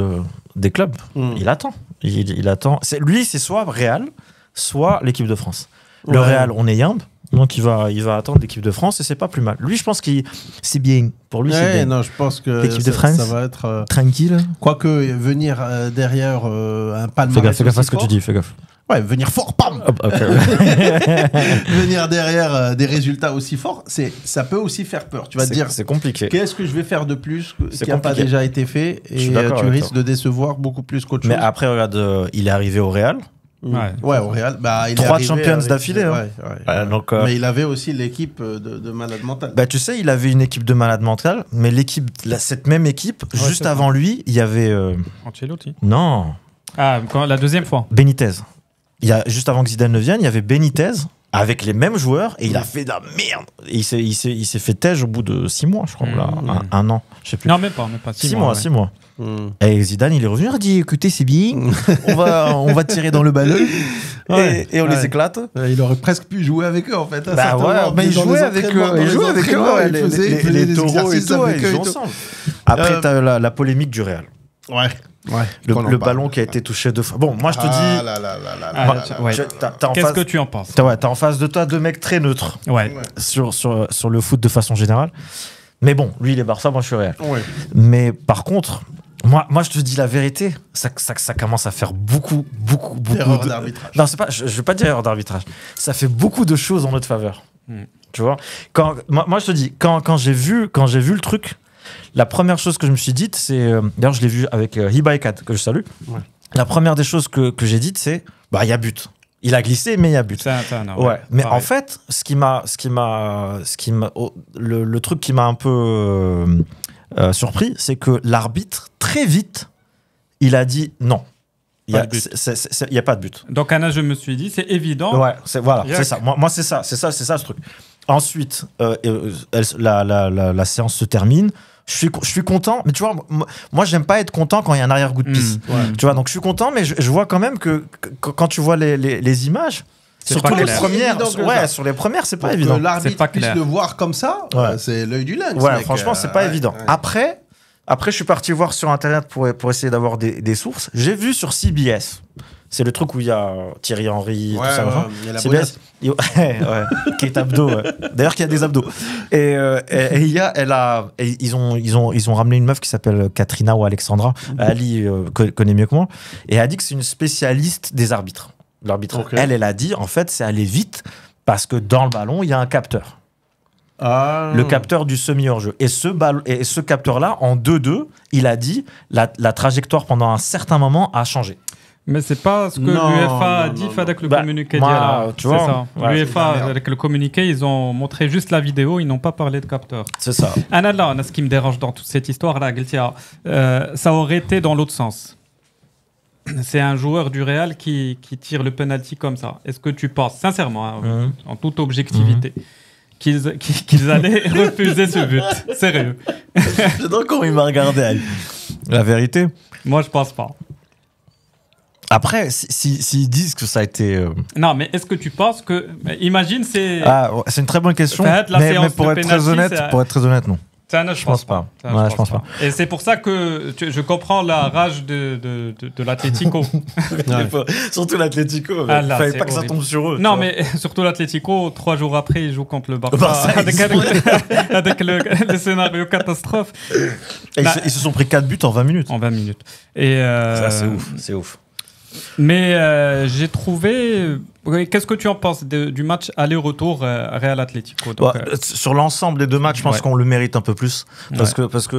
des clubs. Il attend. Il attend. Lui, c'est soit Real, soit l'équipe de France. Le Real, on est Yamb. Donc il va attendre l'équipe de France et c'est pas plus mal. Lui, je pense que c'est bien. Pour lui, c'est bien. Non, je pense que l'équipe de France, ça va être tranquille. Quoique venir derrière un palmarès. Fais gaffe à ce que tu dis, fais gaffe. Ouais, venir fort, pam. Venir derrière des résultats aussi forts, ça peut aussi faire peur. Tu vas te dire, c'est compliqué. Qu'est-ce que je vais faire de plus qui n'a pas déjà été fait, et tu risques de décevoir beaucoup plus qu'autre chose. Mais après, regarde, il est arrivé au Real. Ouais, au Real. 3 Champions d'affilée. Mais il avait aussi l'équipe de malade mental. Tu sais, il avait une équipe de malade mental, mais cette même équipe, juste avant lui, il y avait... Ancelotti. Non. La deuxième fois. Benitez. Juste avant que Zidane ne vienne, il y avait Benitez avec les mêmes joueurs et il a fait de la merde. Et il s'est fait tège au bout de 6 mois, je crois, un an, je sais plus. Non, même pas 6 mois. 6 mois. Et Zidane, il est revenu, il a dit écoutez, c'est bien, on va tirer dans le ballon et on les éclate. Il aurait presque pu jouer avec eux en fait. Mais il jouait avec eux, les taureaux et tout, ils jouent ensemble. Après, t'as la polémique du Real. Le ballon qui a été touché 2 fois. Bon, moi je te dis. Qu'est-ce que tu en penses? T'as en face de toi 2 mecs très neutres sur le foot de façon générale. Mais bon, lui il est Barça, moi je suis Real. Mais par contre, moi je te dis la vérité, ça commence à faire beaucoup d'erreurs d'arbitrage. Non, je vais pas dire erreur d'arbitrage. Ça fait beaucoup de choses en notre faveur. Tu vois, moi je te dis, quand j'ai vu le truc. La première chose que je me suis dite, c'est... D'ailleurs, je l'ai vu avec Hibaikat, que je salue. La première des choses que j'ai dites, c'est... il y a but. Il a glissé, mais il y a but. Mais en fait, le truc qui m'a un peu surpris, c'est que l'arbitre, très vite, il a dit non. Il n'y a pas de but. Donc, Anna, je me suis dit, c'est évident. C'est ça. Moi, c'est ça ce truc. Ensuite, la séance se termine. Je suis content, mais tu vois, moi j'aime pas être content quand il y a un arrière-goût de pisse. Tu vois, donc je suis content, mais je vois quand même que quand tu vois les images, surtout les premières, sur les premières, c'est pas évident. Que l'arbitre puisse le voir comme ça, c'est l'œil du lynx. Franchement, c'est pas évident. Après, je suis parti voir sur internet pour essayer d'avoir des sources. J'ai vu sur CBS C'est le truc où il y a Thierry Henry, tout ça. Il y a la CBS. Qui est abdos. D'ailleurs, qui a des abdos. Et ils ont ramené une meuf qui s'appelle Katrina ou Alexandra. Ali connaît mieux que moi. Et elle a dit que c'est une spécialiste des arbitres. L'arbitre. Okay. Elle a dit, en fait, c'est aller vite parce que dans le ballon, il y a un capteur. Le capteur du semi-hors-jeu. Et ce capteur-là, en 2-2, il a dit la trajectoire pendant un certain moment a changé. Mais c'est pas ce que l'UEFA a dit avec le communiqué d'hier. Tu vois, l'UEFA, avec le communiqué, ils ont montré juste la vidéo, ils n'ont pas parlé de capteur. C'est ça. Ce qui me dérange dans toute cette histoire-là, ça aurait été dans l'autre sens. C'est un joueur du Real qui tire le penalty comme ça. Est-ce que tu penses, sincèrement, en toute objectivité, qu'ils allaient refuser ce but? Sérieux. J'adore comment il m'a regardé, Ali. La vérité? Moi, je pense pas. Après, s'ils disent que ça a été... Non, mais est-ce que tu penses que... Imagine, c'est... c'est une très bonne question, mais pour être très honnête, non. Je pense pas. Je pense pas. Et c'est pour ça que je comprends la rage de l'Atlético. Surtout l'Atlético. Il ne fallait pas que ça tombe sur eux. Non, mais surtout l'Atlético, 3 jours après, ils jouent contre le Barça. Avec le scénario catastrophe. Et ils se sont pris 4 buts en 20 minutes. En 20 minutes. Et ça, c'est ouf. Mais j'ai trouvé... Qu'est-ce que tu en penses du match aller-retour Real Atlético? Sur l'ensemble des deux matchs, je pense qu'on le mérite un peu plus. Parce que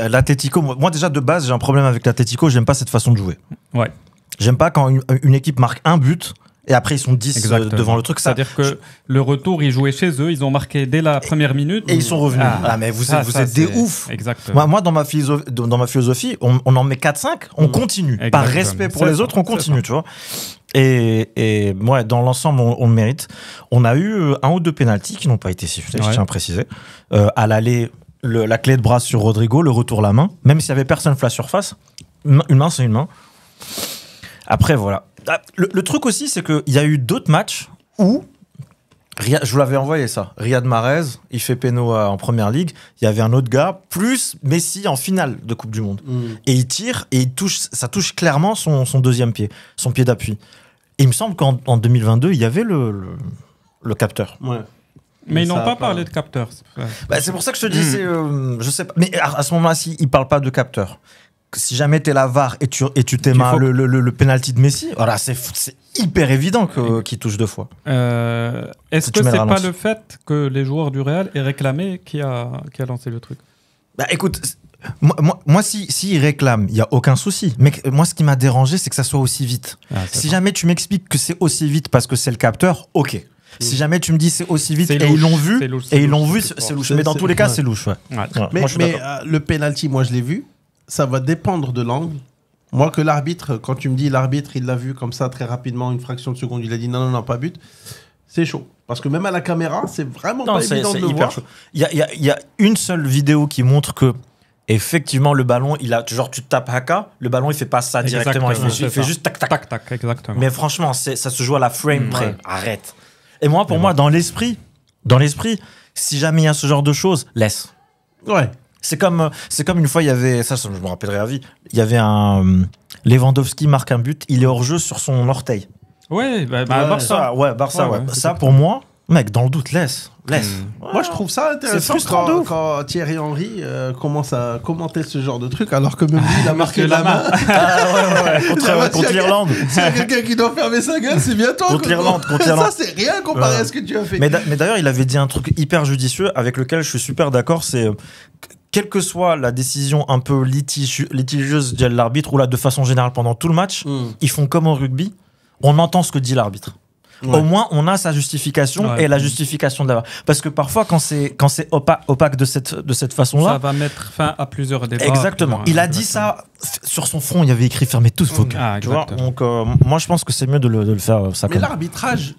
l'Atlético... Moi, déjà, de base, j'ai un problème avec l'Atlético. J'aime pas cette façon de jouer. Ouais. J'aime pas quand une équipe marque un but... Et après, ils sont 10 devant le truc. C'est-à-dire que le retour, ils jouaient chez eux, ils ont marqué dès la première minute. Et ils sont revenus. Mais vous êtes des oufs. Exactement. Moi, dans ma philosophie, on en met 4-5, on continue. Exactement. Par respect pour les autres, on continue, tu vois. Et moi, dans l'ensemble, on le mérite. On a eu 1 ou 2 pénaltys qui n'ont pas été sifflés, je tiens à préciser. À l'aller, la clé de bras sur Rodrigo, le retour la main. Même s'il n'y avait personne sur la surface, une main, c'est une main. Après, voilà. Le truc aussi, c'est qu'il y a eu d'autres matchs où, je vous l'avais envoyé ça, Riyad Mahrez, il fait péno en première ligue, il y avait un autre gars, plus Messi en finale de Coupe du Monde. Et il tire, et ça touche clairement son deuxième pied, son pied d'appui. Et il me semble qu'en 2022, il y avait le capteur. Ouais. Mais ils n'ont pas parlé de capteur. C'est pour ça que je te dis, je sais pas. Mais à ce moment-là, ils ne parlent pas de capteur. Si jamais t'es la VAR et tu t'aimes le penalty de Messi, voilà, c'est hyper évident qu'il touche 2 fois. Est-ce que c'est pas le fait que les joueurs du Real aient réclamé qui a lancé le truc? Écoute, moi si réclament, il y a aucun souci. Mais moi, ce qui m'a dérangé, c'est que ça soit aussi vite. Si jamais tu m'expliques que c'est aussi vite parce que c'est le capteur, ok. Si jamais tu me dis c'est aussi vite et ils l'ont vu, c'est louche. Mais dans tous les cas, c'est louche. Mais le penalty, moi, je l'ai vu. Ça va dépendre de l'angle. Moi, que l'arbitre, quand tu me dis l'arbitre, il l'a vu comme ça très rapidement, une fraction de seconde, il a dit non, pas but, c'est chaud. Parce que même à la caméra, c'est vraiment pas évident de le voir. Chaud. Il y a une seule vidéo qui montre que, effectivement, le ballon, genre tu tapes Haka, le ballon, il fait pas ça directement. Il fait juste tac, tac. Tac, tac, exactement. Mais franchement, ça se joue à la frame près. Arrête. Et moi, pour moi, dans l'esprit, si jamais il y a ce genre de choses, laisse. Ouais. C'est comme une fois, il y avait, ça je me rappellerai à vie, il y avait un Lewandowski marque un but, il est hors jeu sur son orteil. Ouais, Barça. Barça. Ça, pour moi, mec, dans le doute, laisse. Moi, je trouve ça intéressant quand Thierry Henry commence à commenter ce genre de truc, alors que même lui, il a marqué la main. Contre l'Irlande. S'il y a quelqu'un qui doit fermer sa gueule, c'est bien toi. Contre l'Irlande. Ça, c'est rien comparé à ce que tu as fait. Mais d'ailleurs, il avait dit un truc hyper judicieux avec lequel je suis super d'accord, c'est... Quelle que soit la décision un peu litigieuse de l'arbitre, ou là, de façon générale, pendant tout le match, ils font comme au rugby, on entend ce que dit l'arbitre. Ouais. Au moins, on a sa justification et la justification de la... Parce que parfois, quand c'est opaque de cette façon-là... Ça va mettre fin à plusieurs débats. Exactement. Il a dit ça, sur son front, il y avait écrit « Fermez tous vos gueules ». Tu vois. Donc, moi, je pense que c'est mieux de le faire ça. Mais l'arbitrage...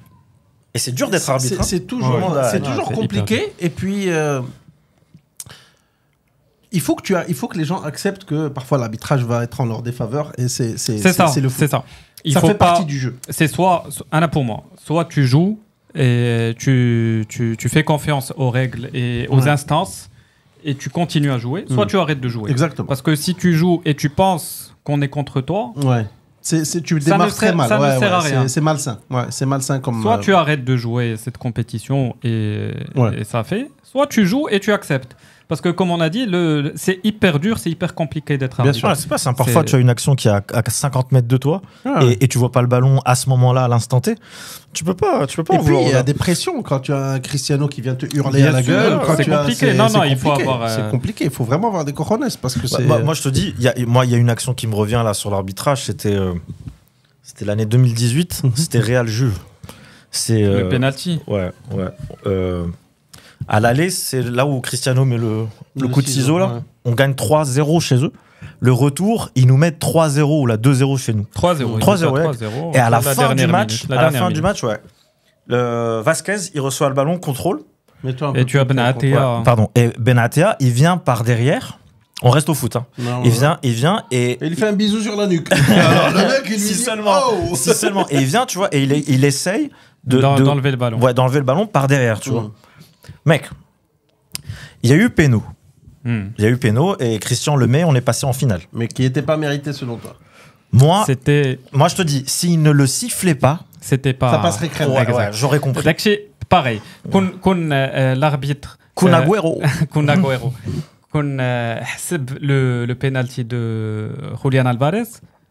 Et c'est dur d'être arbitre. C'est toujours compliqué. Et puis... Il faut que les gens acceptent que parfois l'arbitrage va être en leur défaveur et c'est le foot. C'est ça. Ça fait partie du jeu. C'est soit pour moi, soit tu joues et tu fais confiance aux règles et aux instances et tu continues à jouer, soit tu arrêtes de jouer. Exactement. Parce que si tu joues et tu penses qu'on est contre toi, tu démarres très mal. Ça ne sert à rien. C'est malsain. Ouais, c'est malsain comme. Soit tu arrêtes de jouer cette compétition et ça fait. Soit tu joues et tu acceptes. Parce que comme on a dit, c'est hyper dur, c'est hyper compliqué d'être arbitre. Bien sûr, c'est pas simple. Parfois, tu as une action qui est à 50 mètres de toi et tu vois pas le ballon à ce moment-là, à l'instant T. Tu peux pas. Et puis, il y a des pressions quand tu as un Cristiano qui vient te hurler à la gueule. C'est compliqué. Il faut avoir. C'est compliqué. Il faut vraiment avoir des cojones parce que c'est. Moi, je te dis, il y a une action qui me revient là sur l'arbitrage. C'était l'année 2018. C'était Real Juve. C'est le penalty. Ouais. À l'aller, c'est là où Cristiano met le coup de ciseau. Là. Ouais. On gagne 3-0 chez eux. Le retour, ils nous mettent 3-0 ou 2-0 chez nous. 3-0. 3-0. Et à la fin du match, Vasquez, il reçoit le ballon, contrôle. Et tu as Benatia. Pardon. Et Benatia, il vient par derrière. On reste au foot. Hein. Non, il vient et il fait un bisou sur la nuque. Alors le mec, il lui dit si seulement. Et il vient, tu vois, et il essaye d'enlever le ballon. Ouais, d'enlever le ballon par derrière, tu vois. Mec, il y a eu péno. Il y a eu péno et Christian Lemay, on est passé en finale. Mais qui n'était pas mérité selon toi. Moi, je te dis, s'il ne le sifflait pas, c'était pas. Ça passerait crème. Ouais, j'aurais compris. Pareil. L'arbitre. Kun Agüero. Le penalty de Julián Álvarez,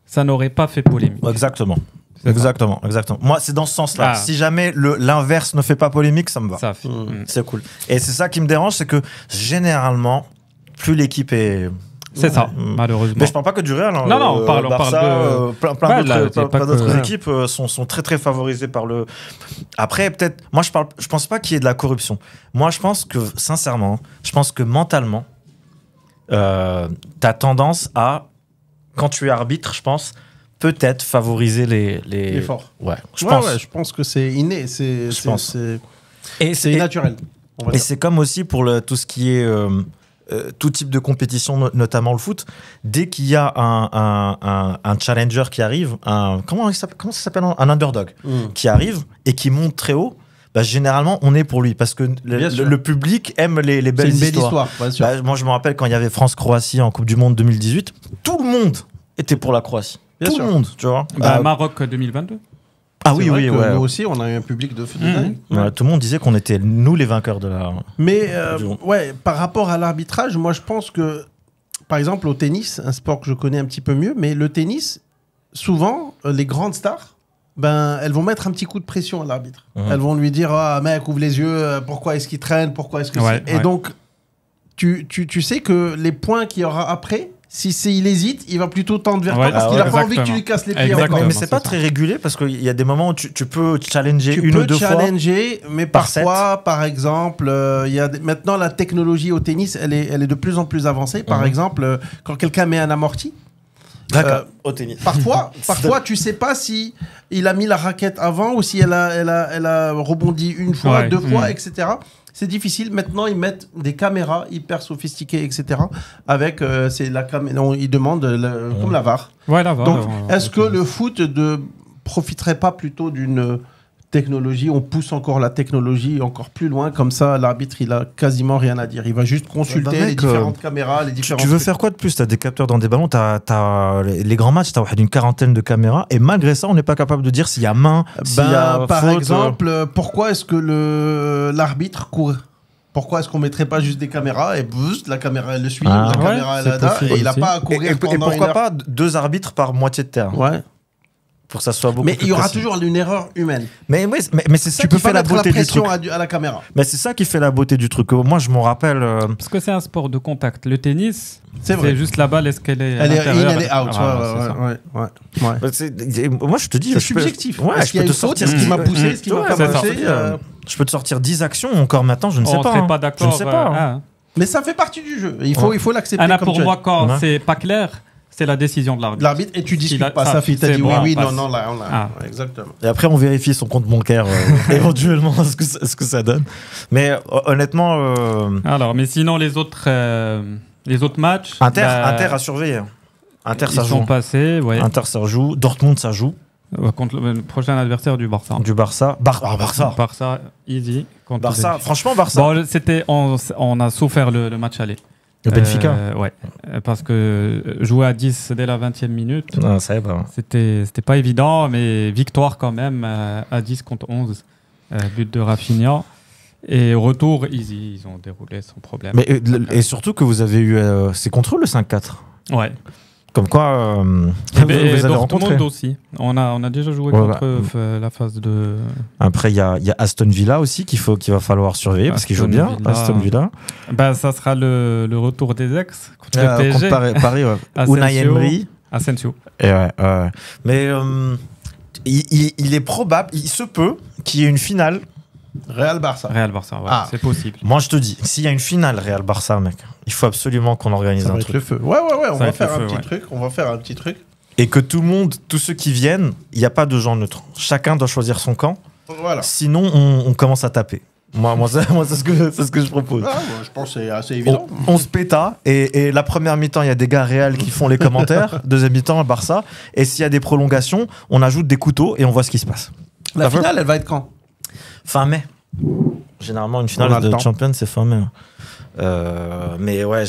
ça n'aurait pas fait polémique. Exactement. Moi, c'est dans ce sens-là. Si jamais l'inverse ne fait pas polémique, ça me va. C'est cool. Et c'est ça qui me dérange, c'est que généralement, plus l'équipe est... C'est ça, malheureusement. Mais je parle pas que du Real. Hein. Non, on parle de... plein d'autres équipes sont très très favorisées par le... Après, peut-être... Moi, je pense pas qu'il y ait de la corruption. Moi, je pense que, sincèrement, mentalement, t'as tendance à, quand tu es arbitre, je pense... peut-être favoriser les forts. Ouais, je pense. Ouais, je pense que c'est inné, c'est naturel. Et c'est comme aussi pour tout ce qui est tout type de compétition, notamment le foot. Dès qu'il y a un challenger qui arrive, comment ça s'appelle, un underdog qui arrive et qui monte très haut. Bah, généralement, on est pour lui parce que le public aime les belles histoires. Moi, je me rappelle quand il y avait France-Croatie en Coupe du Monde 2018, tout le monde était pour la Croatie. Tout le monde, tu vois. Maroc 2022. Ah oui, oui, ouais. Nous aussi, on a eu un public de dingue. Ouais, tout le monde disait qu'on était nous les vainqueurs de la. Mais ouais, par rapport à l'arbitrage, moi je pense que, par exemple, au tennis, un sport que je connais un petit peu mieux, mais le tennis, souvent, les grandes stars, elles vont mettre un petit coup de pression à l'arbitre. Elles vont lui dire, mec, ouvre les yeux, pourquoi est-ce qu'il traîne, pourquoi est-ce que Et donc, tu sais que les points qu'il y aura après. S'il hésite, il va plutôt tendre vers toi parce qu'il n'a pas envie que tu lui casses les pieds encore. Mais c'est pas très régulé parce qu'il y a des moments où tu peux challenger une ou deux fois. Mais parfois, par exemple, maintenant la technologie au tennis, elle est de plus en plus avancée. Par exemple, quand quelqu'un met un amorti, au tennis. Parfois, tu sais pas si il a mis la raquette avant ou si elle a rebondi une fois, deux fois, etc. C'est difficile. Maintenant, ils mettent des caméras hyper sophistiquées, etc. Avec, ils demandent comme la VAR. Ouais, la VAR. Donc, est-ce que le foot ne profiterait pas plutôt d'une technologie? On pousse encore la technologie encore plus loin. Comme ça, l'arbitre, il a quasiment rien à dire. Il va juste consulter les différentes caméras, les différents. Tu veux faire quoi de plus? Tu as des capteurs dans des ballons. T'as les grands matchs, tu as une quarantaine de caméras. Et malgré ça, on n'est pas capable de dire s'il y a main, s'il y a par faute. exemple, pourquoi est-ce que l'arbitre court? Pourquoi est-ce qu'on mettrait pas juste des caméras et la caméra elle le suit, la caméra elle est là et il n'a pas à courir pendant et pourquoi pas 2 arbitres par moitié de terrain? Ouais. Pour que ça soit beaucoup plus Mais il y aura toujours une erreur humaine. Mais c'est ça qui fait la beauté du truc. À la caméra. Mais c'est ça qui fait la beauté du truc. Moi, je m'en rappelle. Parce que c'est un sport de contact. Le tennis, c'est juste la balle, est-ce qu'elle est elle est in, elle est out. Moi, je te dis. C'est subjectif. Ouais, je peux te sortir ce qui m'a poussé, ce qui m'a pas poussé. Je peux te sortir 10 actions encore maintenant, je ne sais pas. On serait pas d'accord. Je ne sais pas. Mais ça fait partie du jeu. Il faut l'accepter. Pour moi, quand c'est pas clair, c'est la décision de l'arbitre. L'arbitre, et tu discutes pas ça, t'as dit oui, non, là, exactement. Et après, on vérifie son compte bancaire, éventuellement, ce que ça donne. Mais honnêtement... Alors, mais sinon, les autres matchs... Inter à surveiller. Inter, ça joue. Ils sont passés, ouais. Inter, ça joue. Dortmund, ça joue. Contre le prochain adversaire du Barça. Barça, easy. Barça, franchement, Barça. Bon, on a souffert le match aller. Le Benfica. Ouais, parce que jouer à 10 dès la 20e minute, non, ça pas. C'était pas évident, mais victoire quand même à 10 contre 11, but de Rafinha. Et au retour, ils ont déroulé sans problème. Mais, et surtout que vous avez eu... c'est contre eux le 5-4. Ouais. Comme quoi, vous avez rencontré aussi. On a déjà joué contre la phase de... Après, il y a Aston Villa aussi qu'il va falloir surveiller parce qu'ils jouent bien. Aston Villa. Bah, ça sera le retour des ex contre le PSG. Contre Paris, ouais. Unai Emery. Asensio. Et ouais. Mais il est probable, il se peut qu'il y ait une finale. Real-Barça. Ouais, c'est possible. Moi, je te dis, s'il y a une finale Real-Barça, mec, il faut absolument qu'on organise un truc. Le feu. Ouais, on va faire un petit truc. On va faire un petit truc. Et que tout le monde, tous ceux qui viennent, il n'y a pas de gens neutres. Chacun doit choisir son camp. Voilà. Sinon, on commence à taper. Moi c'est ce que je propose. Moi, je pense que c'est assez évident. On se péta. Et la première mi-temps, il y a des gars Real qui font les commentaires. Deuxième mi-temps, Barça. Et s'il y a des prolongations, on ajoute des couteaux et on voit ce qui se passe. La finale, elle va être quand ? Fin mai. Généralement, une finale de Champions, c'est fin mai. Mais ouais,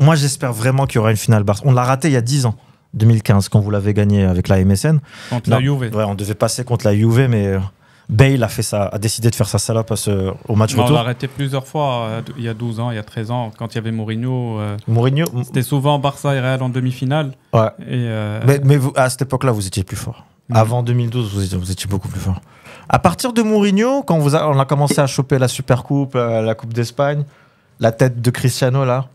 moi, j'espère vraiment qu'il y aura une finale Barça. On l'a raté il y a 10 ans, 2015, quand vous l'avez gagné avec la MSN. Contre la Juve. Ouais, on devait passer contre la Juve, mais Bale a décidé de faire sa salope au match retour. On l'a arrêté plusieurs fois, il y a 12 ans, il y a 13 ans, quand il y avait Mourinho. C'était souvent Barça et Real en demi-finale. Ouais. Et mais vous, à cette époque-là, vous étiez plus fort. Avant 2012, vous étiez beaucoup plus fort. À partir de Mourinho, quand on a commencé à choper la Supercoupe, la Coupe d'Espagne, la tête de Cristiano là.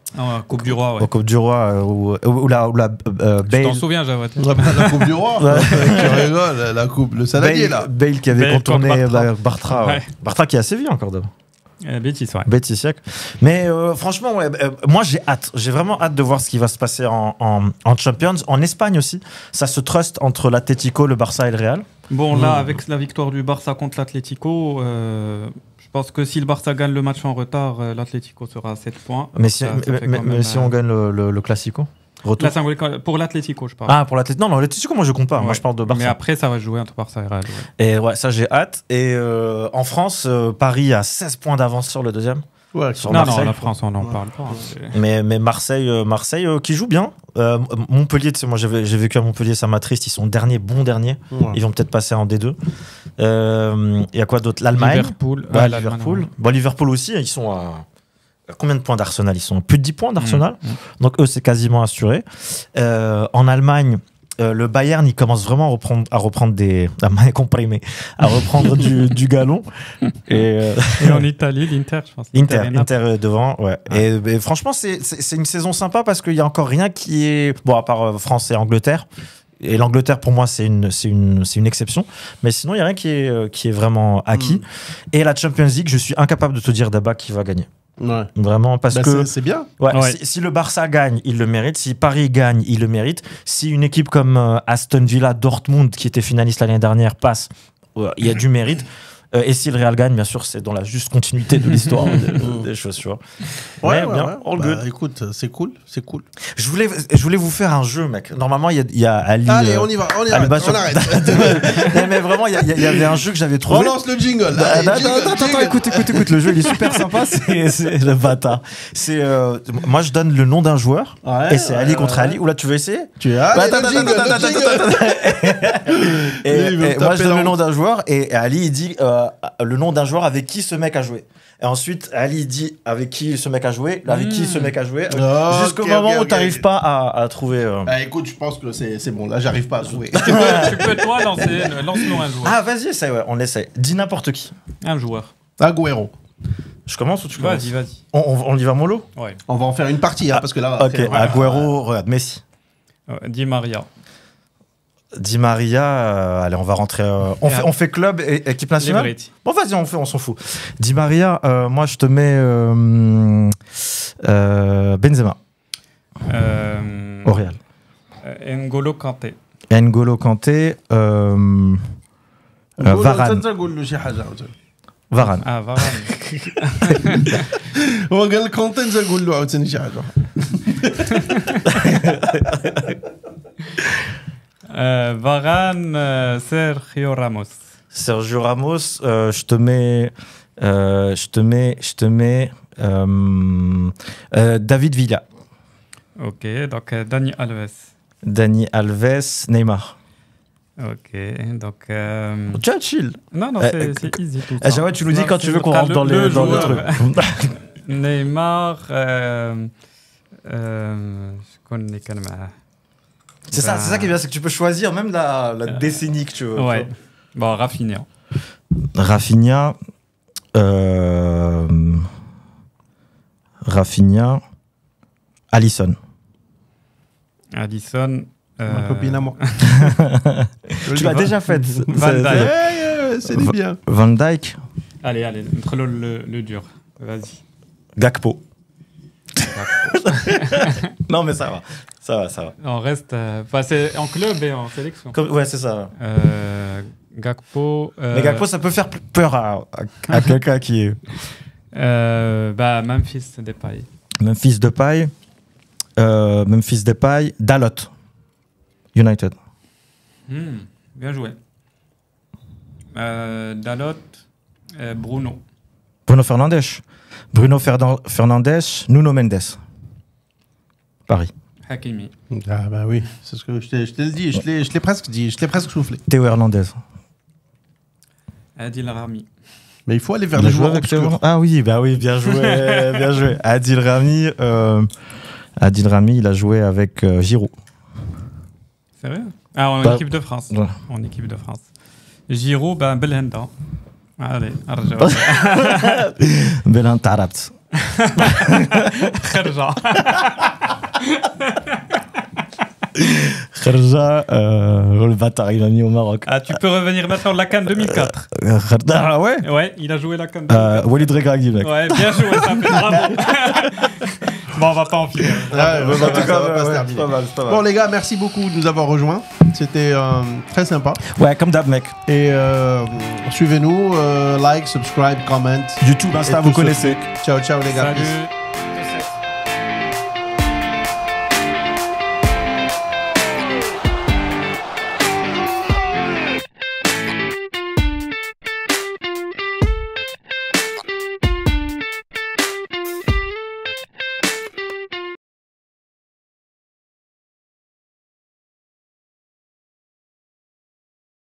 Coupe du Roi, ouais. Coupe du Roi, ou la Bale. Tu t'en souviens, Javad. La Coupe du Roi. Tu rigoles, la coupe, le saladier là. Bale qui avait contourné Bartra. Ouais. Bartra qui est assez vieux encore d'abord. Betis, ouais. Betis siècle. Mais franchement, moi j'ai hâte. J'ai vraiment hâte de voir ce qui va se passer en Champions. En Espagne aussi, ça se truste entre l'Atlético, le Barça et le Real. Bon, là, avec la victoire du Barça contre l'Atlético, je pense que si le Barça gagne le match en retard, l'Atlético sera à 7 points. Mais si on gagne le Classico retour. Là, pour l'Atlético, je parle. Ah, pour l'Atlético. Non, l'Atlético, moi je compte pas. Ouais. Moi je parle de Barça. Mais après, ça va jouer entre Barça et Real. Ouais. Et ouais, ça j'ai hâte. Et en France, Paris a 16 points d'avance sur le deuxième. Ouais, sur non, la France, on n'en parle pas. Mais Marseille qui joue bien. Montpellier, tu sais, moi j'ai vécu à Montpellier, ça m'attriste. Ils sont bon dernier. Ouais. Ils vont peut-être passer en D2. Il y a quoi d'autre ? L'Allemagne. Liverpool. Liverpool. Bon, Liverpool aussi, ils sont à combien de points d'Arsenal ? Ils sont à plus de 10 points d'Arsenal. Donc eux, c'est quasiment assuré. En Allemagne, le Bayern, il commence vraiment à reprendre à reprendre du galon. Et en Italie, l'Inter, je pense. Inter devant, ouais. Et franchement, c'est une saison sympa parce qu'il y a encore rien qui est bon à part France et Angleterre. Et l'Angleterre, pour moi, c'est une exception. Mais sinon, il n'y a rien qui est vraiment acquis. Et la Champions League, je suis incapable de te dire d'abord qui va gagner. Ouais. Vraiment, parce que c'est bien. Ouais. Si le Barça gagne, il le mérite. Si Paris gagne, il le mérite. Si une équipe comme Aston Villa, Dortmund, qui était finaliste l'année dernière, passe, il y a du mérite. Et si le Real gagne, bien sûr, c'est dans la juste continuité de l'histoire des choses, tu vois. Ouais, all good. Écoute, c'est cool. Je voulais vous faire un jeu, mec. Normalement, il y a Ali. Allez, on y va, on arrête. Mais vraiment, il y avait un jeu que j'avais trouvé. On lance le jingle. Attends, écoute. Le jeu, il est super sympa. C'est le bâtard. Moi, je donne le nom d'un joueur. Et c'est Ali contre Ali. Ou là, tu veux essayer ? Attends. Et moi, je donne le nom d'un joueur. Et Ali, il dit le nom d'un joueur avec qui ce mec a joué. Et ensuite, Ali dit avec qui ce mec a joué, avec qui ce mec a joué, jusqu'au moment où tu n'arrives pas à trouver. Écoute, je pense que c'est bon. Là, j'arrive pas à trouver. Tu peux toi lancer, lance-nous un joueur. Ah, vas-y, on essaie. Dis n'importe qui. Un joueur. Agüero. Je commence ou tu commences ? Vas-y. On y va mollo ? Ouais. On va en faire une partie, parce que là. Ok, Agüero, regarde, Messi. Di Maria. Di Maria, allez, on va rentrer. On fait club et équipe nationale. Bon, vas-y, on s'en fout. Di Maria, moi je te mets Benzema. Au Real. N'Golo Kanté. Varane. Varane. Ah, Varane. هو قال لك كونتي نقول له عاوتاني شي حاجه. Varane, Sergio Ramos. Sergio Ramos, je te mets David Villa. Ok, donc Dani Alves. Dani Alves, Neymar. Ok, donc... Tu as chill. Non, c'est easy tout ça. Ouais, tu nous dis quand tu veux qu'on rentre dans le truc. Neymar, je connais quand même... C'est ça qui est bien, c'est que tu peux choisir même la décennie que tu veux. Ouais. Bon, Rafinha. Rafinha, Alisson. Ma copine à moi. Tu l'as déjà faite. Van Dijk. C'est bien. Van Dijk. Allez, entre le dur. Vas-y. Gakpo. Non, mais ça va. On reste... c'est en club et en sélection. Ouais, c'est ça. Gakpo... Mais Gakpo, ça peut faire peur à quelqu'un qui est... Memphis Depay. Memphis Depay, Dalot. United. Bien joué. Dalot, Bruno. Bruno Fernandes, Nuno Mendes. Paris. Hakimi. Ah bah oui, c'est ce que je te le dis, je l'ai presque dit, je l'ai presque soufflé. Théo Hernandez. Adil Rami. Mais il faut aller vers les joueurs obscurs. Ah oui, bien joué, bien joué. Adil Rami, il a joué avec Giroud. Sérieux? En équipe de France. Ouais. En équipe de France. Giroud, Belhanda. Allez, arrête. Belhanda Tarabt. Kharja. Kharja, le bâtard, il a mis au Maroc. Ah, tu peux revenir maintenant la CAN 2004. Ah ouais? Ouais, il a joué la CAN 2004. Walid Regragui, mec. Ouais, bien joué, ça fait bravo. Bon, on va pas en filer. Pas mal. Bon, les gars, merci beaucoup de nous avoir rejoints. C'était très sympa. Ouais, comme d'hab, mec. Et suivez-nous, like, subscribe, comment. YouTube, Insta, vous connaissez. Ciao, les gars. Salut.